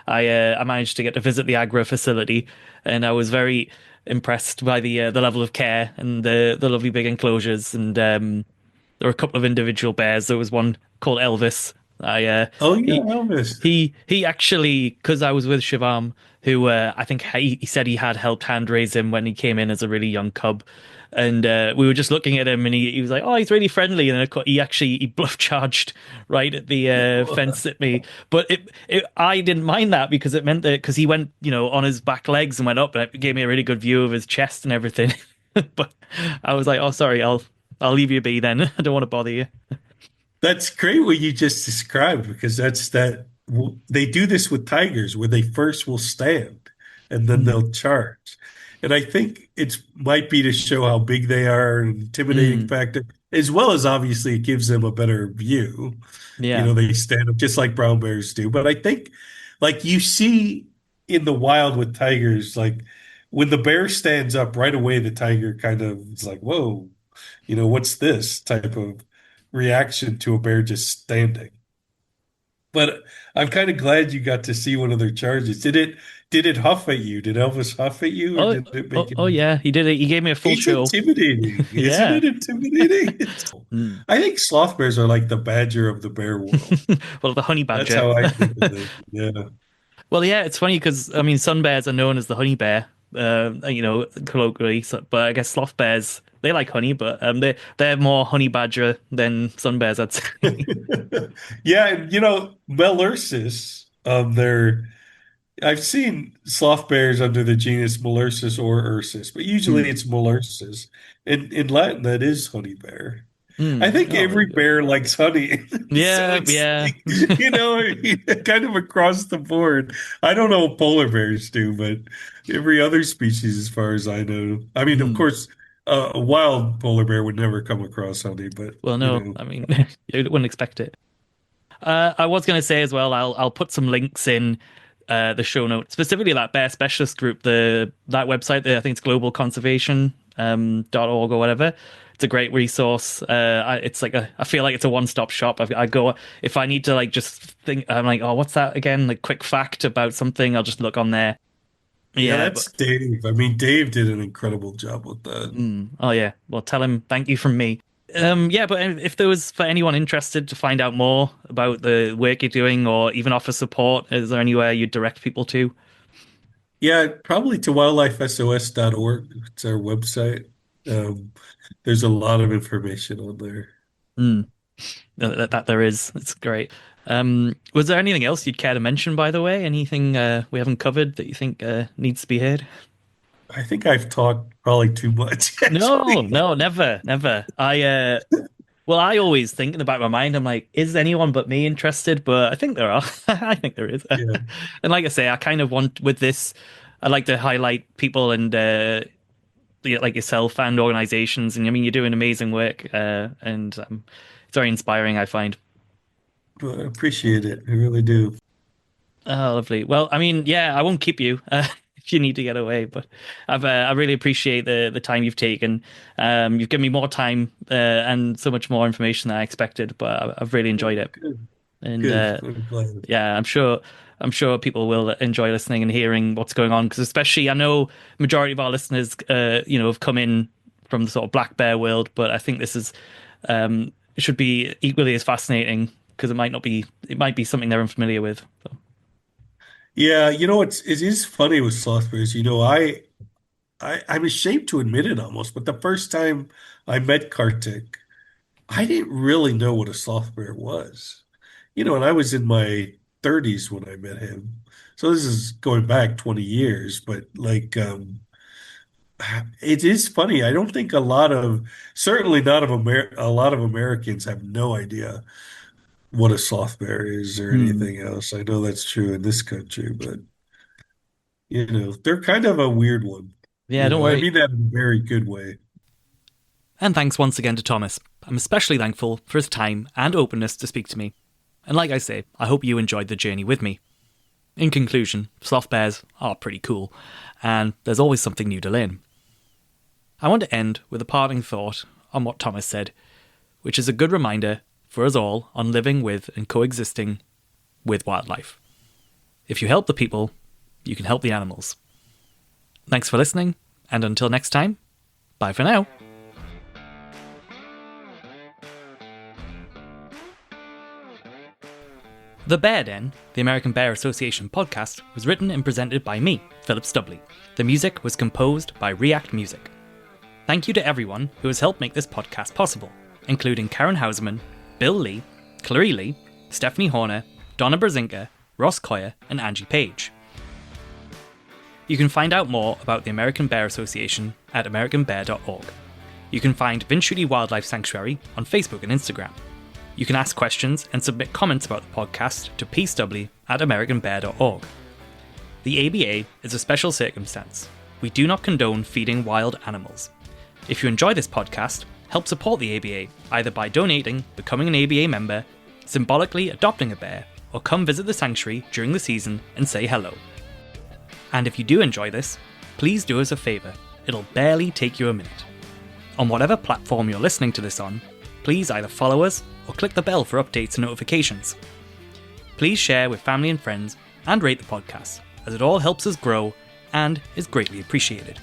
I managed to get to visit the agro facility, and I was very impressed by the level of care and the lovely big enclosures. And there were a couple of individual bears. There was one called Elvis. I Oh, yeah, he Elvis. he actually, because I was with Shivam, who I think he said he had helped hand raise him when he came in as a really young cub. And we were just looking at him, and he was like, "Oh, he's really friendly." And then he bluff charged right at the fence at me. But I didn't mind that because it meant that because he went, you know, on his back legs and went up, and it gave me a really good view of his chest and everything. But I was like, "Oh, sorry, I'll leave you be then. I don't want to bother you." That's great what you just described because they do this with tigers where they first will stand and then Mm, they'll charge. And I think it might be to show how big they are, an intimidating mm, factor, as well as obviously it gives them a better view. You yeah. know, they stand up just like brown bears do. But I think, like you see in the wild with tigers, like when the bear stands up right away, the tiger kind of is like, whoa, you know, what's this type of reaction to a bear just standing? But I'm kind of glad you got to see one of their charges. Did it huff at you? Did Elvis huff at you, or Oh, did it oh, make it? oh yeah, he did it. He gave me a full It's show. intimidating, isn't Yeah. it? Intimidating. Mm. I think sloth bears are like the badger of the bear world. Well, the honey That's badger. how I think of them. Yeah. Well, yeah, it's funny because I mean, sun bears are known as the honey bear, you know, colloquially. So, but I guess sloth bears they like honey, but they're more honey badger than sun bears, I'd say. Yeah, and you know, Melursus, I've seen sloth bears under the genus Melursus or Ursus, but usually Mm. it's Melursus. In Latin, that is honey bear. I Mm. think Oh, there every you go. bear likes honey. So Yeah, it's yeah. like, you know, kind of across the board. I don't know what polar bears do, but every other species, as far as I know. I mean, of Mm. course, a wild polar bear would never come across honey, but Well, you no, know. I mean, you wouldn't expect it. I was going to say as well, I'll put some links in the show notes, specifically that bear specialist group, the that website. I think it's globalconservation .org or whatever. It's a great resource. It's like I feel like it's a one-stop shop. I go if I need to like just think. I'm like, oh, what's that again? Like quick fact about something. I'll just look on there. Yeah, Yeah, but that's Dave. I mean, Dave did an incredible job with that. oh yeah. Well, tell him thank you from me. Yeah, but if there was for anyone interested to find out more about the work you're doing or even offer support, is there anywhere you'd direct people to? Yeah, probably to wildlifesos.org. It's our website. Um, there's a lot of information on there. Mm, that there is. It's great. Was there anything else you'd care to mention, by the way? Anything we haven't covered that you think needs to be heard? I think I've talked probably too much, No, actually. no, never, never. Well, I always think in the back of my mind, I'm like, is anyone but me interested? But I think there are. I think there is. Yeah. And like I say, I kind of want with this, I like to highlight people and like yourself and organizations. And I mean, you're doing amazing work, and it's very inspiring, I find. But I appreciate it. I really do. Oh, lovely. Well, I mean, yeah, I won't keep you. if you need to get away. But I really appreciate the time you've taken. You've given me more time and so much more information than I expected, but I've really enjoyed it. Good, And good. I'm glad. yeah, I'm sure people will enjoy listening and hearing what's going on because especially I know majority of our listeners, have come in from the sort of black bear world, but I think this is it should be equally as fascinating because it might be something they're unfamiliar with. So. Yeah, it is funny with sloth bears. I'm ashamed to admit it almost, but the first time I met Kartik, I didn't really know what a sloth bear was. And I was in my 30s when I met him. So this is going back 20 years, but like it is funny. I don't think certainly not a lot of Americans have no idea what a sloth bear is or Hmm. anything else. I know that's true in this country, but they're kind of a weird one. Yeah, don't I worry. mean that in a very good way. And thanks once again to Thomas. I'm especially thankful for his time and openness to speak to me. And like I say, I hope you enjoyed the journey with me. In conclusion, sloth bears are pretty cool, and there's always something new to learn. I want to end with a parting thought on what Thomas said, which is a good reminder for us all on living with and coexisting with wildlife. If you help the people, you can help the animals. Thanks for listening, and until next time, bye for now. The Bear Den, the American Bear Association podcast, was written and presented by me, Philip Stubley. The music was composed by React Music. Thank you to everyone who has helped make this podcast possible, including Karen Houseman, Bill Lee, Clary Lee, Stephanie Horner, Donna Brzezinka, Ross Coyer, and Angie Page. You can find out more about the American Bear Association at americanbear.org. You can find Vince Schutte Wildlife Sanctuary on Facebook and Instagram. You can ask questions and submit comments about the podcast to pstubley@americanbear.org. The ABA is a special circumstance. We do not condone feeding wild animals. If you enjoy this podcast, help support the ABA either by donating, becoming an ABA member, symbolically adopting a bear, or come visit the sanctuary during the season and say hello. And if you do enjoy this, please do us a favour. It'll barely take you a minute. On whatever platform you're listening to this on, please either follow us or click the bell for updates and notifications. Please share with family and friends and rate the podcast, as it all helps us grow and is greatly appreciated.